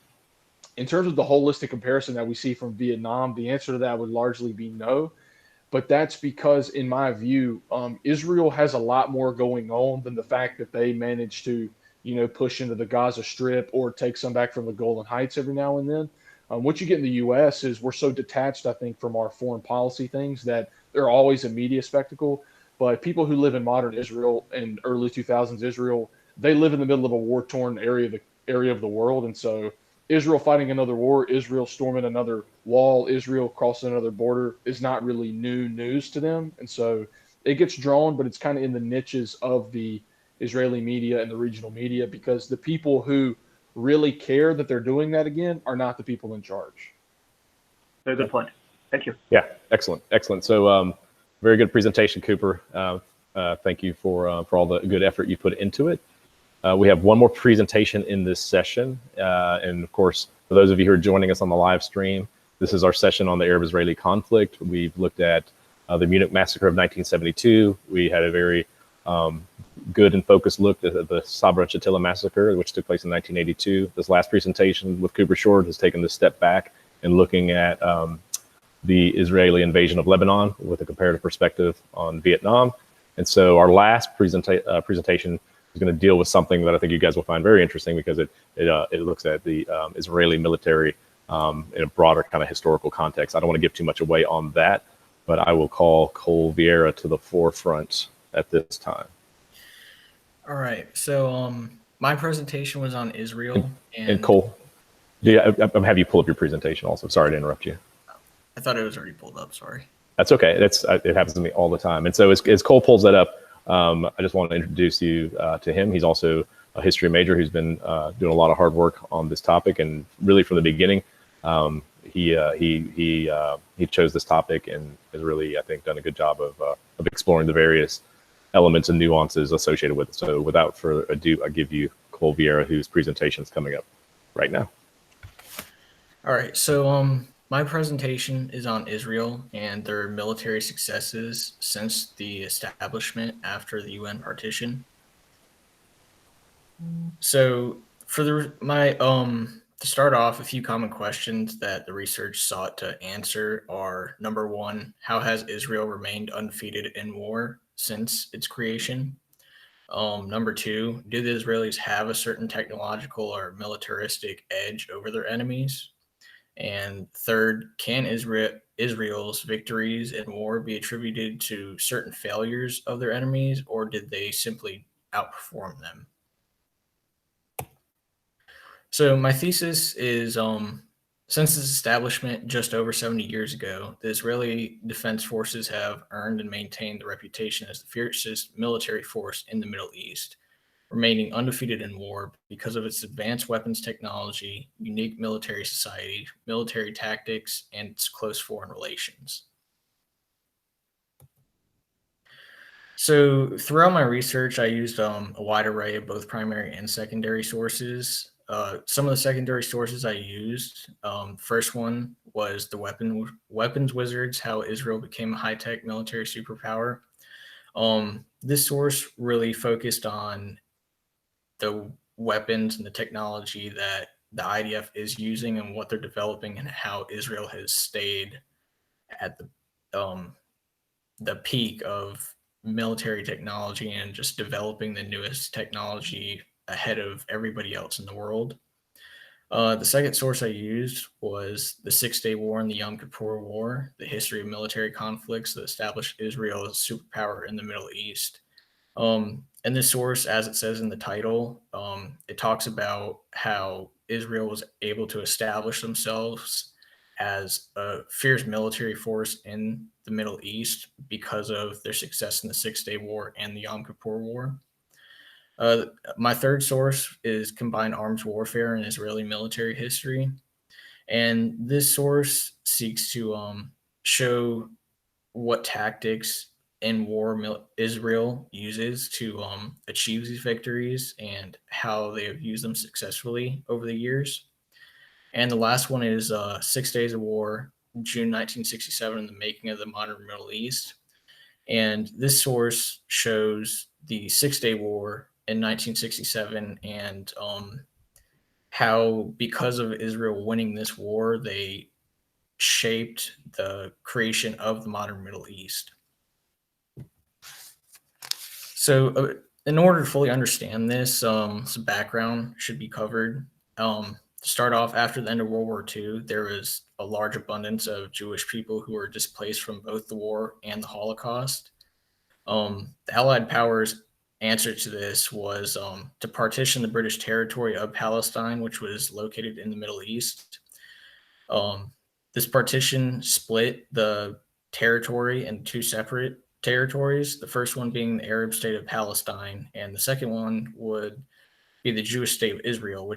in terms of the holistic comparison that we see from Vietnam, the answer to that would largely be no. But that's because, in my view, Israel has a lot more going on than the fact that they managed to push into the Gaza Strip or take some back from the Golan Heights every now and then. What you get in the U.S. is we're so detached, I think, from our foreign policy things that they're always a media spectacle. But people who live in modern Israel and early 2000s Israel, they live in the middle of a war-torn area of the world. And so Israel fighting another war, Israel storming another wall, Israel crossing another border is not really new news to them. And so it gets drawn, but it's kind of in the niches of the Israeli media and the regional media, because the people who really care that they're doing that again are not the people in charge. Very good point. Thank you. Yeah, excellent. So very good presentation, Cooper. Thank you for all the good effort you put into it. We have one more presentation in this session. And of course, for those of you who are joining us on the live stream, this is our session on the Arab-Israeli conflict. We've looked at the Munich Massacre of 1972. We had a very good and focused look at the Sabra and Shatila massacre, which took place in 1982. This last presentation with Cooper Short has taken this step back and looking at the Israeli invasion of Lebanon with a comparative perspective on Vietnam. And so our last presentation is going to deal with something that I think you guys will find very interesting, because it looks at the Israeli military in a broader kind of historical context. I don't want to give too much away on that, but I will call Cole Veira to the forefront at this time. All right. So my presentation was on Israel. And Cole, I'm have you pull up your presentation also. Sorry to interrupt you. I thought it was already pulled up. Sorry. That's okay. It happens to me all the time. And so as Cole pulls that up, I just want to introduce you to him. He's also a history major who's been doing a lot of hard work on this topic, and really from the beginning, he chose this topic and has really, I think, done a good job of exploring the various elements and nuances associated with it. So without further ado, I give you Cole Veira, whose presentation is coming up right now. All right. So my presentation is on Israel and their military successes since the establishment after the UN partition. So for to start off, a few common questions that the research sought to answer are: number one, how has Israel remained undefeated in war since its creation? Number two, do the Israelis have a certain technological or militaristic edge over their enemies? And third, can Israel's victories in war be attributed to certain failures of their enemies, or did they simply outperform them? So my thesis is, since its establishment just over 70 years ago, the Israeli Defense Forces have earned and maintained the reputation as the fiercest military force in the Middle East, remaining undefeated in war because of its advanced weapons technology, unique military society, military tactics, and its close foreign relations. So throughout my research, I used a wide array of both primary and secondary sources. Some of the secondary sources I used, first one was the weapons wizards, how Israel became a high-tech military superpower. This source really focused on the weapons and the technology that the IDF is using and what they're developing, and how Israel has stayed at the peak of military technology and just developing the newest technology ahead of everybody else in the world. The second source I used was the Six-Day War and the Yom Kippur War, the history of military conflicts that established Israel as a superpower in the Middle East. And this source, as it says in the title, it talks about how Israel was able to establish themselves as a fierce military force in the Middle East because of their success in the Six-Day War and the Yom Kippur War. My third source is Combined Arms Warfare and Israeli Military History. And this source seeks to show what tactics in war Israel uses to achieve these victories and how they have used them successfully over the years. And the last one is 6 Days of War, June 1967, and the Making of the Modern Middle East. And this source shows the 6-Day War in 1967 and how, because of Israel winning this war, they shaped the creation of the modern Middle East. So in order to fully understand this, some background should be covered. To start off, after the end of World War II, there was a large abundance of Jewish people who were displaced from both the war and the Holocaust. The Allied powers' answer to this was to partition the British territory of Palestine, which was located in the Middle East. This partition split the territory into two separate territories, the first one being the Arab state of Palestine, and the second one would be the Jewish state of Israel,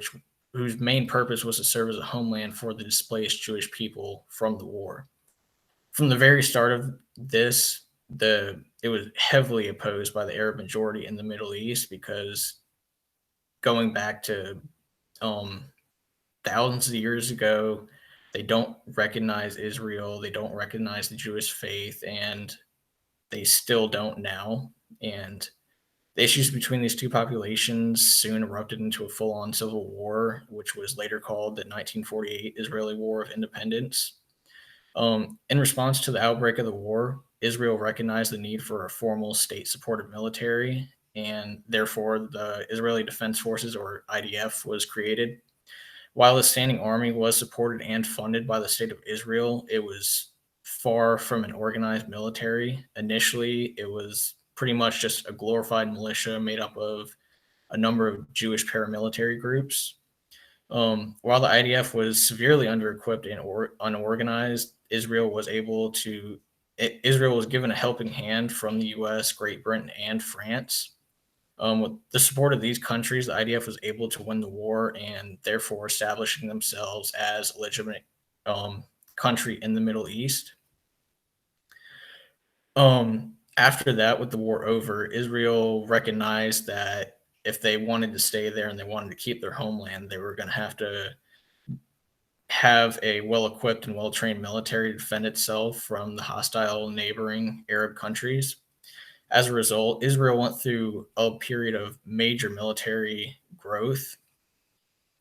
whose main purpose was to serve as a homeland for the displaced Jewish people from the war. From the very start of this, it was heavily opposed by the Arab majority in the Middle East, because going back to thousands of years ago, they don't recognize Israel, they don't recognize the Jewish faith, and they still don't now. And the issues between these two populations soon erupted into a full-on civil war, which was later called the 1948 Israeli War of Independence. In response to the outbreak of the war, Israel recognized the need for a formal state-supported military, and therefore the Israeli Defense Forces, or IDF, was created. While the standing army was supported and funded by the state of Israel, it was far from an organized military. Initially, it was pretty much just a glorified militia made up of a number of Jewish paramilitary groups. While the IDF was severely under-equipped and unorganized, Israel was given a helping hand from the U.S., Great Britain, and France. With the support of these countries, the IDF was able to win the war and therefore establishing themselves as a legitimate country in the Middle East. After that, with the war over, Israel recognized that if they wanted to stay there and they wanted to keep their homeland, they were going to have a well-equipped and well-trained military to defend itself from the hostile neighboring Arab countries. As a result, Israel went through a period of major military growth.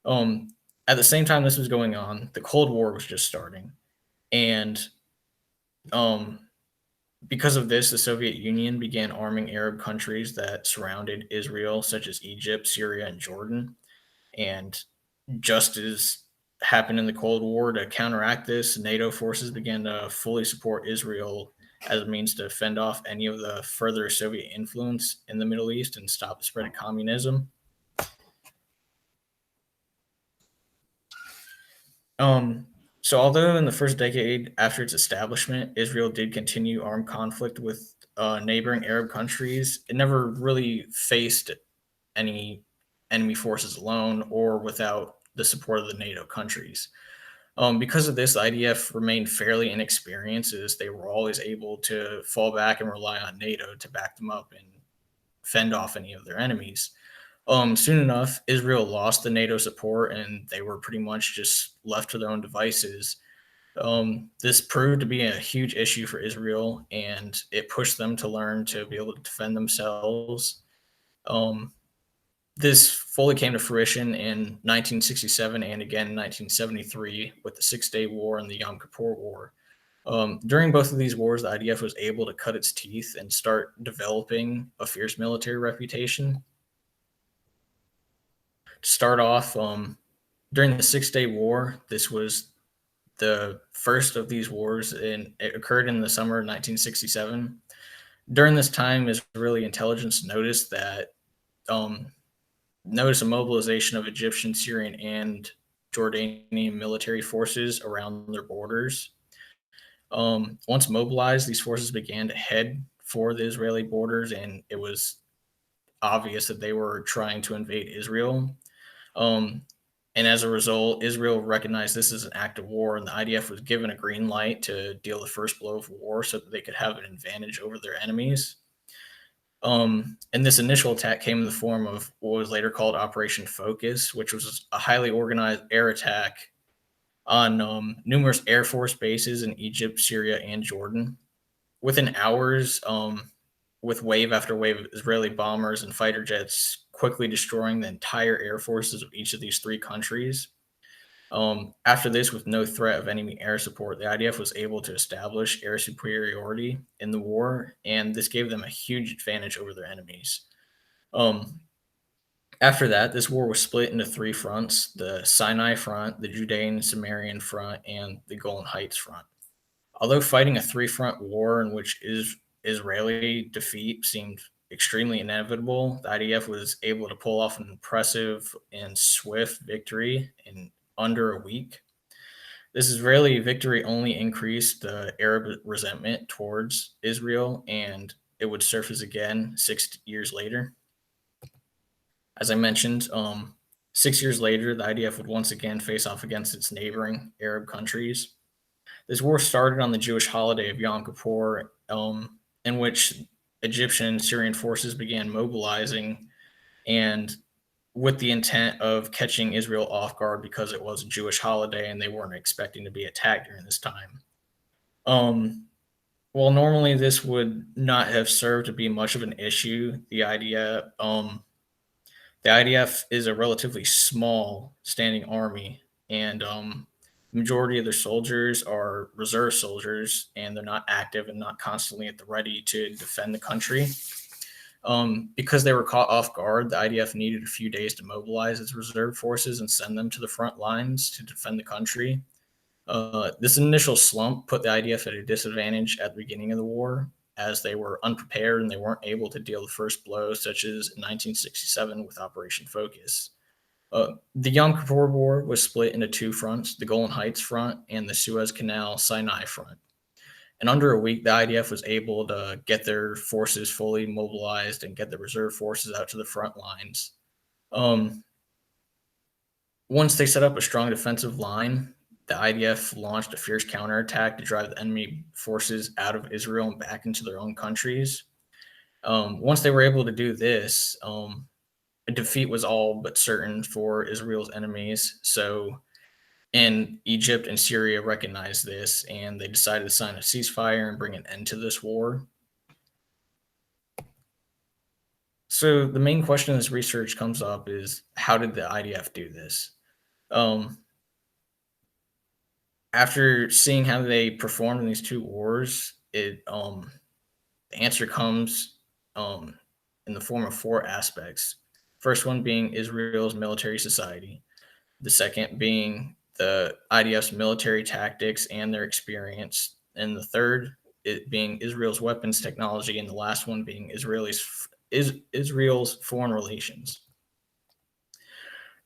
At the same time this was going on, the Cold War was just starting. And because of this, the Soviet Union began arming Arab countries that surrounded Israel, such as Egypt, Syria, and Jordan. And just as happened in the Cold War, to counteract this, NATO forces began to fully support Israel as a means to fend off any of the further Soviet influence in the Middle East and stop the spread of communism. So although in the first decade after its establishment, Israel did continue armed conflict with neighboring Arab countries, it never really faced any enemy forces alone or without the support of the NATO countries. Because of this, the IDF remained fairly inexperienced, as they were always able to fall back and rely on NATO to back them up and fend off any of their enemies. Soon enough, Israel lost the NATO support and they were pretty much just left to their own devices. This proved to be a huge issue for Israel, and it pushed them to learn to be able to defend themselves. This fully came to fruition in 1967 and again in 1973 with the Six-Day War and the Yom Kippur War. During both of these wars, the IDF was able to cut its teeth and start developing a fierce military reputation. To start off, during the Six-Day War, this was the first of these wars, and it occurred in the summer of 1967. During this time, Israeli intelligence noticed a mobilization of Egyptian, Syrian, and Jordanian military forces around their borders. Once mobilized, these forces began to head for the Israeli borders, and it was obvious that they were trying to invade Israel. And as a result, Israel recognized this as an act of war, and the IDF was given a green light to deal the first blow of war so that they could have an advantage over their enemies. And this initial attack came in the form of what was later called Operation Focus, which was a highly organized air attack on numerous Air Force bases in Egypt, Syria, and Jordan. Within hours, with wave after wave of Israeli bombers and fighter jets quickly destroying the entire air forces of each of these three countries. After this, with no threat of enemy air support, the IDF was able to establish air superiority in the war, and this gave them a huge advantage over their enemies. After that, this war was split into three fronts: the Sinai Front, the Judean Samarian Front, and the Golan Heights Front. Although fighting a three-front war in which Israeli defeat seemed extremely inevitable, the IDF was able to pull off an impressive and swift victory in under a week. This Israeli victory only increased the Arab resentment towards Israel, and it would surface again 6 years later. As I mentioned, 6 years later, the IDF would once again face off against its neighboring Arab countries. This war started on the Jewish holiday of Yom Kippur, in which Egyptian and Syrian forces began mobilizing, and with the intent of catching Israel off guard because it was a Jewish holiday and they weren't expecting to be attacked during this time. While normally this would not have served to be much of an issue, the IDF is a relatively small standing army, and the majority of their soldiers are reserve soldiers, and they're not active and not constantly at the ready to defend the country. Because they were caught off guard, the IDF needed a few days to mobilize its reserve forces and send them to the front lines to defend the country. This initial slump put the IDF at a disadvantage at the beginning of the war, as they were unprepared and they weren't able to deal the first blow, such as in 1967 with Operation Focus. The Yom Kippur War was split into two fronts: the Golan Heights Front and the Suez Canal Sinai Front. In under a week, the IDF was able to get their forces fully mobilized and get the reserve forces out to the front lines. Once they set up a strong defensive line, the IDF launched a fierce counterattack to drive the enemy forces out of Israel and back into their own countries. Once they were able to do this, a defeat was all but certain for Israel's enemies. And Egypt and Syria recognized this, and they decided to sign a ceasefire and bring an end to this war. So the main question in this research comes up is, how did the IDF do this? After seeing how they performed in these two wars, the answer comes in the form of four aspects. First one being Israel's military society. The second being the IDF's military tactics and their experience. And the third, it being Israel's weapons technology. And the last one being Israel's foreign relations.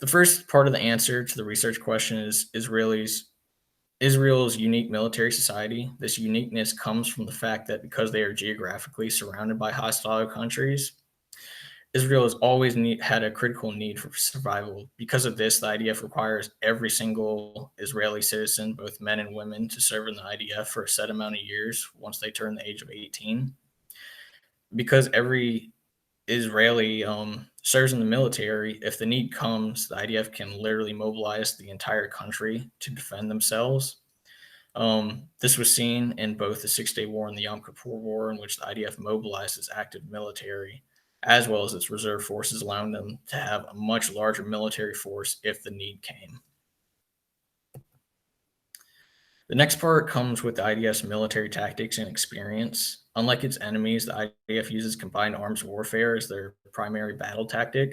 The first part of the answer to the research question is Israel's unique military society. This uniqueness comes from the fact that because they are geographically surrounded by hostile countries, Israel has always had a critical need for survival. Because of this, the IDF requires every single Israeli citizen, both men and women, to serve in the IDF for a set amount of years once they turn the age of 18. Because every Israeli serves in the military, if the need comes, the IDF can literally mobilize the entire country to defend themselves. This was seen in both the Six-Day War and the Yom Kippur War, in which the IDF mobilized its active military, as well as its reserve forces, allowing them to have a much larger military force if the need came. The next part comes with the IDF's military tactics and experience. Unlike its enemies, the IDF uses combined arms warfare as their primary battle tactic.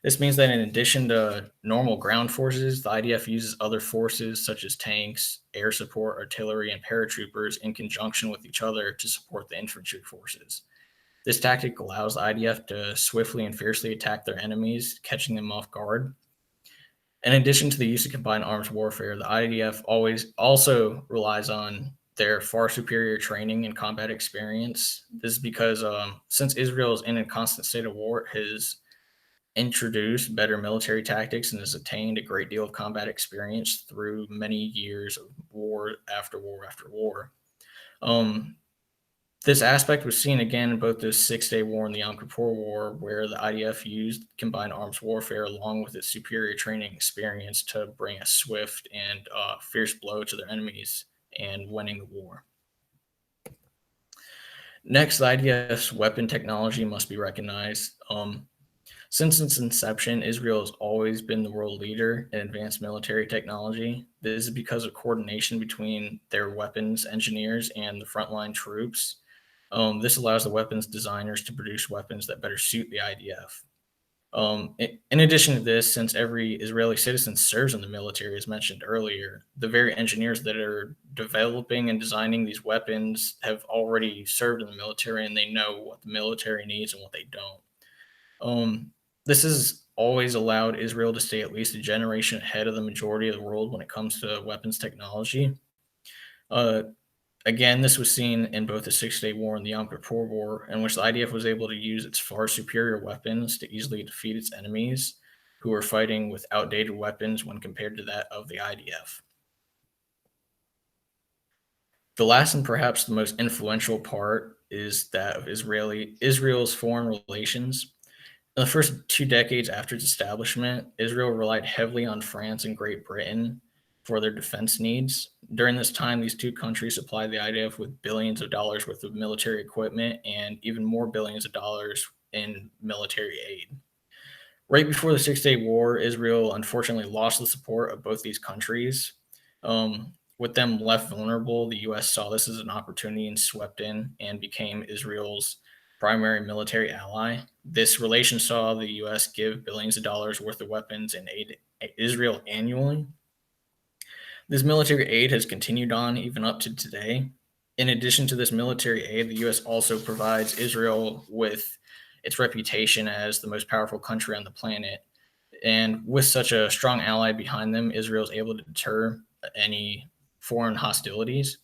This means that in addition to normal ground forces, the IDF uses other forces such as tanks, air support, artillery, and paratroopers in conjunction with each other to support the infantry forces. This tactic allows the IDF to swiftly and fiercely attack their enemies, catching them off guard. In addition to the use of combined arms warfare, the IDF also relies on their far superior training and combat experience. This is because since Israel is in a constant state of war, it has introduced better military tactics and has attained a great deal of combat experience through many years of war after war after war. This aspect was seen again in both the Six-Day War and the Yom Kippur War, where the IDF used combined arms warfare along with its superior training experience to bring a swift and fierce blow to their enemies and winning the war. Next, the IDF's weapon technology must be recognized. Since its inception, Israel has always been the world leader in advanced military technology. This is because of coordination between their weapons engineers and the frontline troops. This allows the weapons designers to produce weapons that better suit the IDF. In addition to this, since every Israeli citizen serves in the military, as mentioned earlier, the very engineers that are developing and designing these weapons have already served in the military, and they know what the military needs and what they don't. This has always allowed Israel to stay at least a generation ahead of the majority of the world when it comes to weapons technology. Again, this was seen in both the Six-Day War and the Yom Kippur War, in which the IDF was able to use its far superior weapons to easily defeat its enemies, who were fighting with outdated weapons when compared to that of the IDF. The last and perhaps the most influential part is that of Israel's foreign relations. In the first 2 decades after its establishment, Israel relied heavily on France and Great Britain for their defense needs. During this time, these two countries supplied the IDF with billions of dollars worth of military equipment and even more billions of dollars in military aid. Right before the Six-Day War, Israel unfortunately lost the support of both these countries. With them left vulnerable, the U.S. saw this as an opportunity and swept in and became Israel's primary military ally. This relation saw the U.S. give billions of dollars worth of weapons and aid Israel annually. This military aid has continued on even up to today. In addition to this military aid, the U.S. also provides Israel with its reputation as the most powerful country on the planet. And with such a strong ally behind them, Israel is able to deter any foreign hostilities.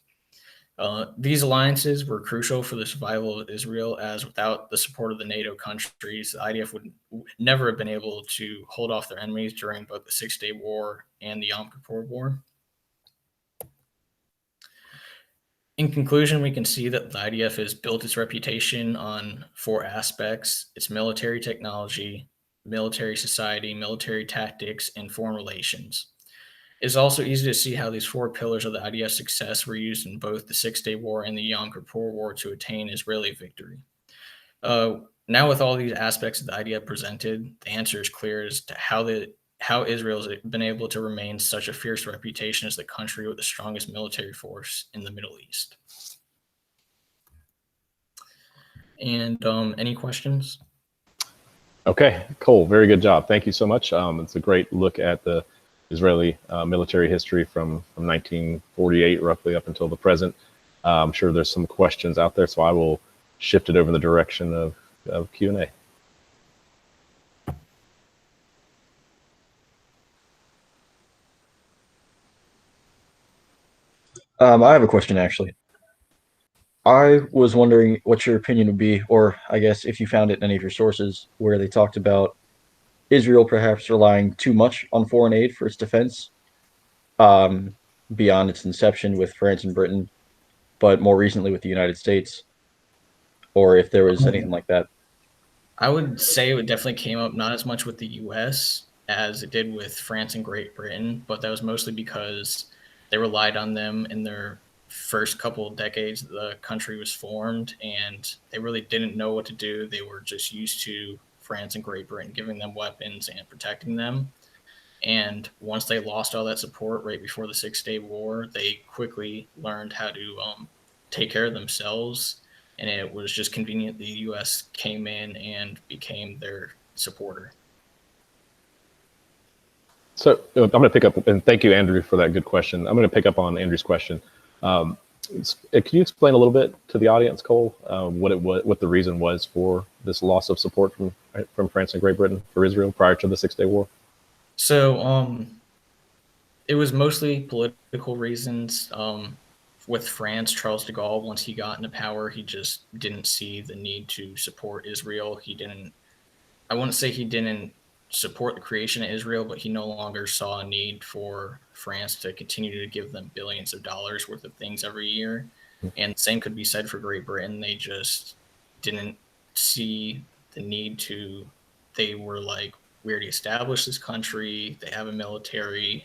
These alliances were crucial for the survival of Israel, as without the support of the NATO countries, the IDF would never have been able to hold off their enemies during both the Six-Day War and the Yom Kippur War. In conclusion, we can see that the IDF has built its reputation on 4 aspects: its military technology, military society, military tactics, and foreign relations. It's also easy to see how these 4 pillars of the IDF's success were used in both the Six-Day War and the Yom Kippur War to attain Israeli victory. Now with all these aspects of the idea presented, the answer is clear as to how Israel's been able to remain such a fierce reputation as the country with the strongest military force in the Middle East. And any questions? Okay, Cole, very good job. Thank you so much. It's a great look at the Israeli military history from 1948 roughly up until the present. I'm sure there's some questions out there, so I will shift it over in the direction of Q&A. I have a question, actually. I was wondering what your opinion would be, or I guess if you found it in any of your sources, where they talked about Israel perhaps relying too much on foreign aid for its defense, beyond its inception with France and Britain, but more recently with the United States, or if there was anything like that. I would say it definitely came up not as much with the U.S. as it did with France and Great Britain, but that was mostly because they relied on them in their first couple of decades the country was formed, and they really didn't know what to do. They were just used to France and Great Britain giving them weapons and protecting them. And once they lost all that support right before the 6-Day War, they quickly learned how to take care of themselves. And it was just convenient the U.S. came in and became their supporter. So I'm going to pick up, and thank you, Andrew, for that good question. I'm going to pick up on Andrew's question. Can you explain a little bit to the audience, Cole, what the reason was for this loss of support from France and Great Britain for Israel prior to the 6-Day War? So it was mostly political reasons. With France, Charles de Gaulle, once he got into power, he just didn't see the need to support Israel. I wouldn't say he didn't support the creation of Israel, but he no longer saw a need for France to continue to give them billions of dollars worth of things every year. And the same could be said for Great Britain. They just didn't see the need to. They were like, we already established this country. They have a military.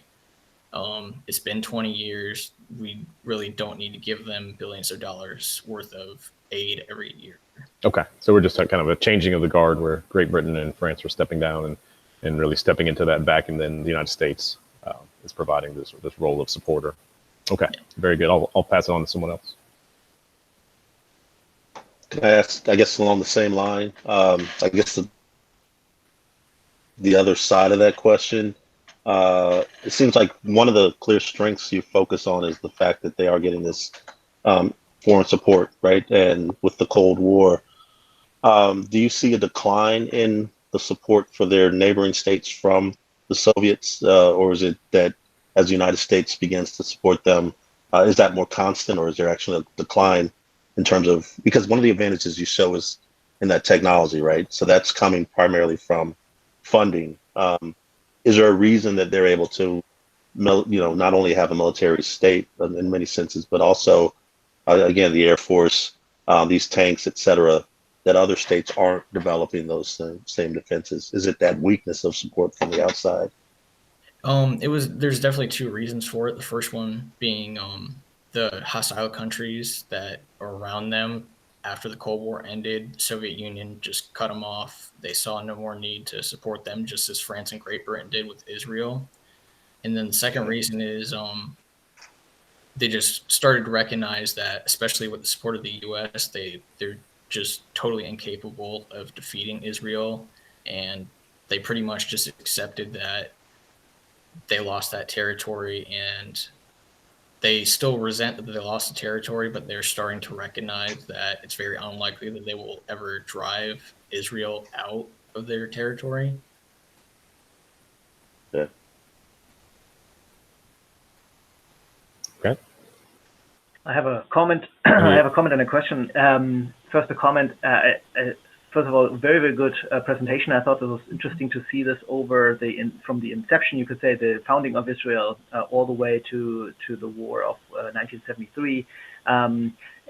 It's been 20 years. We really don't need to give them billions of dollars worth of aid every year. Okay, so we're just kind of a changing of the guard where Great Britain and France were stepping down and really stepping into that back, and then the United States is providing this role of supporter. Okay, yeah. Very good. I'll pass it on to someone else. Can I ask, I guess along the same line, I guess the other side of that question, it seems like one of the clear strengths you focus on is the fact that they are getting this foreign support, right? And with the Cold War, do you see a decline in the support for their neighboring states from the Soviets, or is it that as the United States begins to support them, is that more constant, or is there actually a decline in terms of, because one of the advantages you show is in that technology, right? So that's coming primarily from funding. Is there a reason that they're able to, not only have a military state in many senses, but also, again, the Air Force, these tanks, et cetera, that other states aren't developing those same defenses? Is it that weakness of support from the outside? There's definitely two reasons for it. The first one being the hostile countries that are around them. After the Cold War ended, the Soviet Union just cut them off. They saw no more need to support them, just as France and Great Britain did with Israel. And then the second reason is they just started to recognize that, especially with the support of the U.S., they're just totally incapable of defeating Israel. And they pretty much just accepted that they lost that territory, and they still resent that they lost the territory, but they're starting to recognize that it's very unlikely that they will ever drive Israel out of their territory. Yeah. Okay. I have a comment. I have a comment and a question. First, a comment. First of all, very, very good presentation. I thought it was interesting to see this over from the inception, you could say, the founding of Israel all the way to the war of 1973.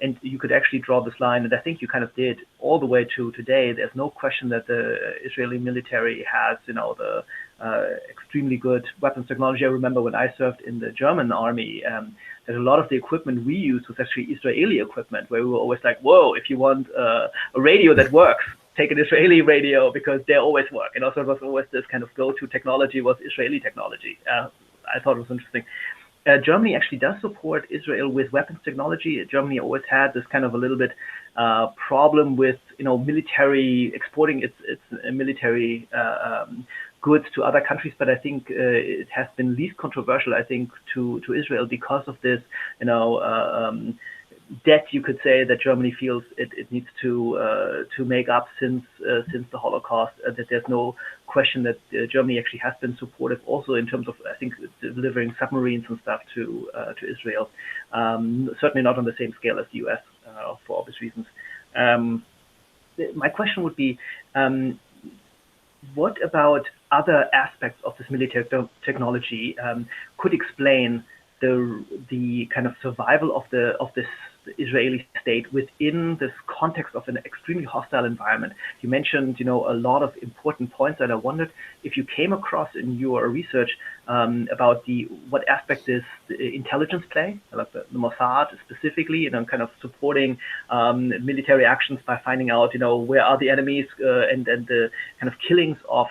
And you could actually draw this line, and I think you kind of did, all the way to today. There's no question that the Israeli military has, the extremely good weapons technology. I remember when I served in the German army, that a lot of the equipment we used was actually Israeli equipment, where we were always like, whoa, if you want a radio that works, take an Israeli radio because they always work. So it was always this kind of go-to technology was Israeli technology. I thought it was interesting. Germany actually does support Israel with weapons technology. Germany always had this kind of a little bit problem with military exporting its military goods to other countries, but I think it has been least controversial, I think, to Israel because of this debt, you could say, that Germany feels it needs to make up since the Holocaust. That there's no question that Germany actually has been supportive, also in terms of, I think, delivering submarines and stuff to Israel. Certainly not on the same scale as the U.S. For obvious reasons. My question would be, what about other aspects of this military technology could explain the kind of survival of this Israeli state within this context of an extremely hostile environment? You mentioned, a lot of important points that I wondered if you came across in your research about what aspect is the intelligence play, like the Mossad specifically, kind of supporting military actions by finding out, where are the enemies and the kind of killings of,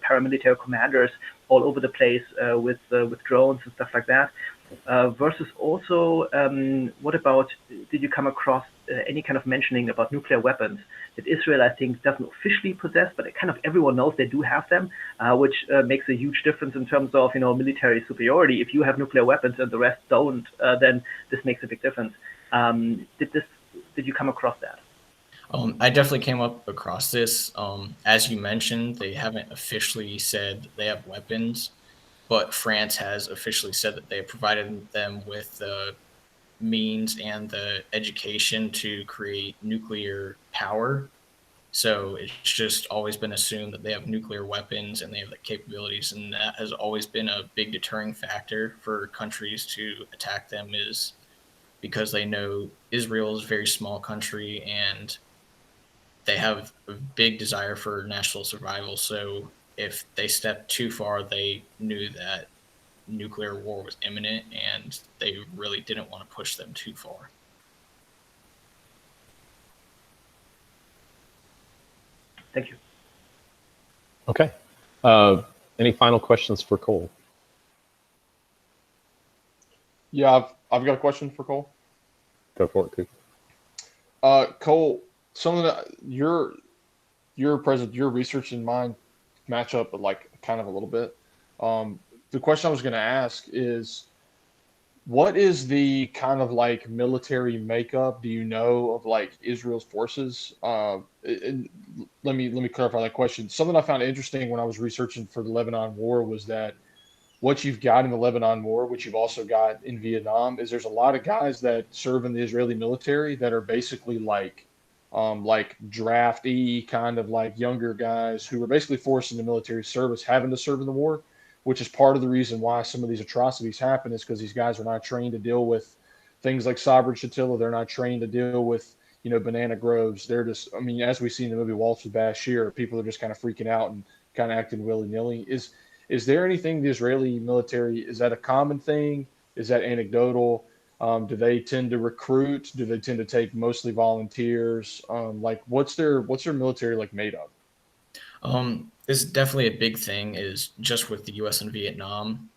paramilitary commanders all over the place with drones and stuff like that. Versus also, what about, did you come across any kind of mentioning about nuclear weapons that Israel, I think, doesn't officially possess, but kind of everyone knows they do have them, which makes a huge difference in terms of, military superiority. If you have nuclear weapons and the rest don't, then this makes a big difference. Did you come across that? I definitely came across this. As you mentioned, they haven't officially said they have weapons, but France has officially said that they have provided them with the means and the education to create nuclear power. So it's just always been assumed that they have nuclear weapons and they have the capabilities, and that has always been a big deterring factor for countries to attack them, is because they know Israel is a very small country and they have a big desire for national survival. So if they stepped too far, they knew that nuclear war was imminent and they really didn't want to push them too far. Thank you. Okay. Any final questions for Cole? Yeah, I've got a question for Cole. Go for it, Cooper. Cole, something that your research and mine match up, but like kind of a little bit. The question I was going to ask is, what is the kind of like military makeup, do you know, of like Israel's forces? And let me clarify that question. Something I found interesting when I was researching for the Lebanon War was that what you've got in the Lebanon War, which you've also got in Vietnam, is there's a lot of guys that serve in the Israeli military that are basically like draftee, kind of like younger guys who were basically forced into military service, having to serve in the war, which is part of the reason why some of these atrocities happen, is because these guys are not trained to deal with things like Sabra and Shatila. They're not trained to deal with, banana groves. They're just, as we see in the movie Waltz with Bashir, people are just kind of freaking out and kind of acting willy-nilly. Is there anything the Israeli military, is that a common thing? Is that anecdotal? Do they tend to recruit? Do they tend to take mostly volunteers? What's their military made of? This is definitely a big thing, is just with the U.S. and Vietnam.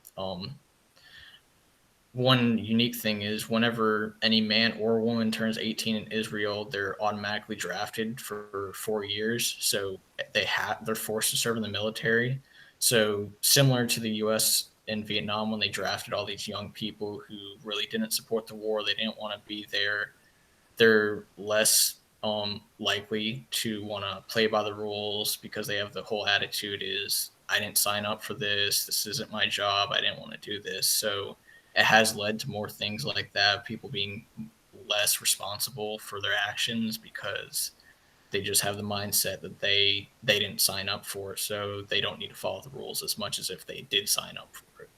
One unique thing is whenever any man or woman turns 18 in Israel, they're automatically drafted for 4 years. So they're forced to serve in the military. So similar to the U.S. and Vietnam, when they drafted all these young people who really didn't support the war, they didn't want to be there, they're less likely to want to play by the rules, because they have the whole attitude is, I didn't sign up for this. This isn't my job. I didn't want to do this. So it has led to more things like that, people being less responsible for their actions because they just have the mindset that they didn't sign up for it, so they don't need to follow the rules as much as if they did sign up for it.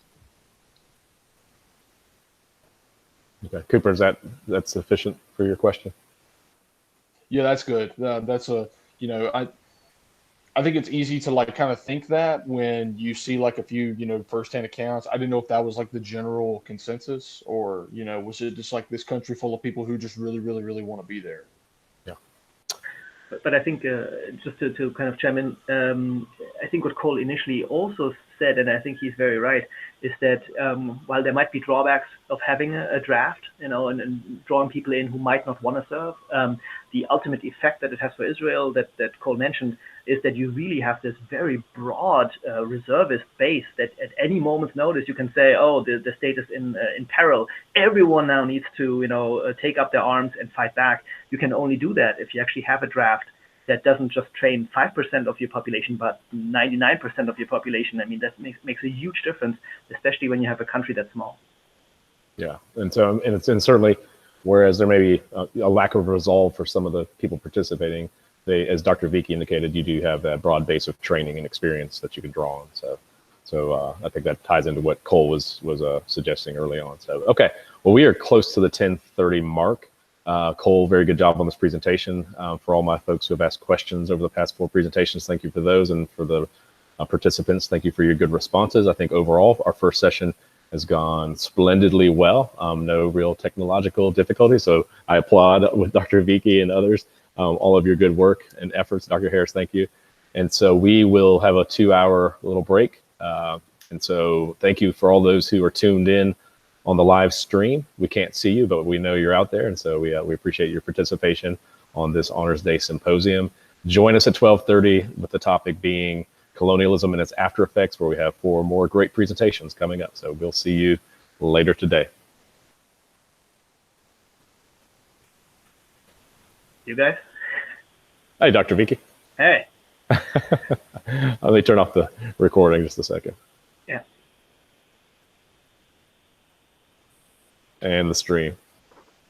Okay, Cooper, is that sufficient for your question? Yeah, that's good. I think it's easy to kind of think that when you see a few, firsthand accounts. I didn't know if that was the general consensus, or, was it just this country full of people who just really, really, really want to be there? Yeah. but I think just to kind of chime in, I think what Cole initially also said, and I think he's very right, is that while there might be drawbacks of having a draft, and drawing people in who might not want to serve, the ultimate effect that it has for Israel that Cole mentioned is that you really have this very broad reservist base that at any moment's notice you can say, oh, the state is in peril. Everyone now needs to take up their arms and fight back. You can only do that if you actually have a draft that doesn't just train 5% of your population, but 99% of your population. I mean, that makes a huge difference, especially when you have a country that's small. Yeah, and certainly, whereas there may be a lack of resolve for some of the people participating, as Dr. Vicky indicated, you do have that broad base of training and experience that you can draw on. So I think that ties into what Cole was suggesting early on. So okay, well, we are close to the 10:30 mark. Cole, very good job on this presentation. For all my folks who have asked questions over the past 4 presentations, thank you for those, and for the participants, thank you for your good responses. I think overall our first session has gone splendidly well. No real technological difficulties, so I applaud with Dr. Vicky and others all of your good work and efforts. Dr. Harris, thank you. And so we will have a 2-hour little break. And so thank you for all those who are tuned in on the live stream. We can't see you, but we know you're out there. And so we appreciate your participation on this Honors Day Symposium. Join us at 12:30 with the topic being colonialism and its after effects, where we have 4 more great presentations coming up. So we'll see you later today. You guys? Hey, Dr. Vicky. Hey. Let me turn off the recording just a second. Yeah. And the stream.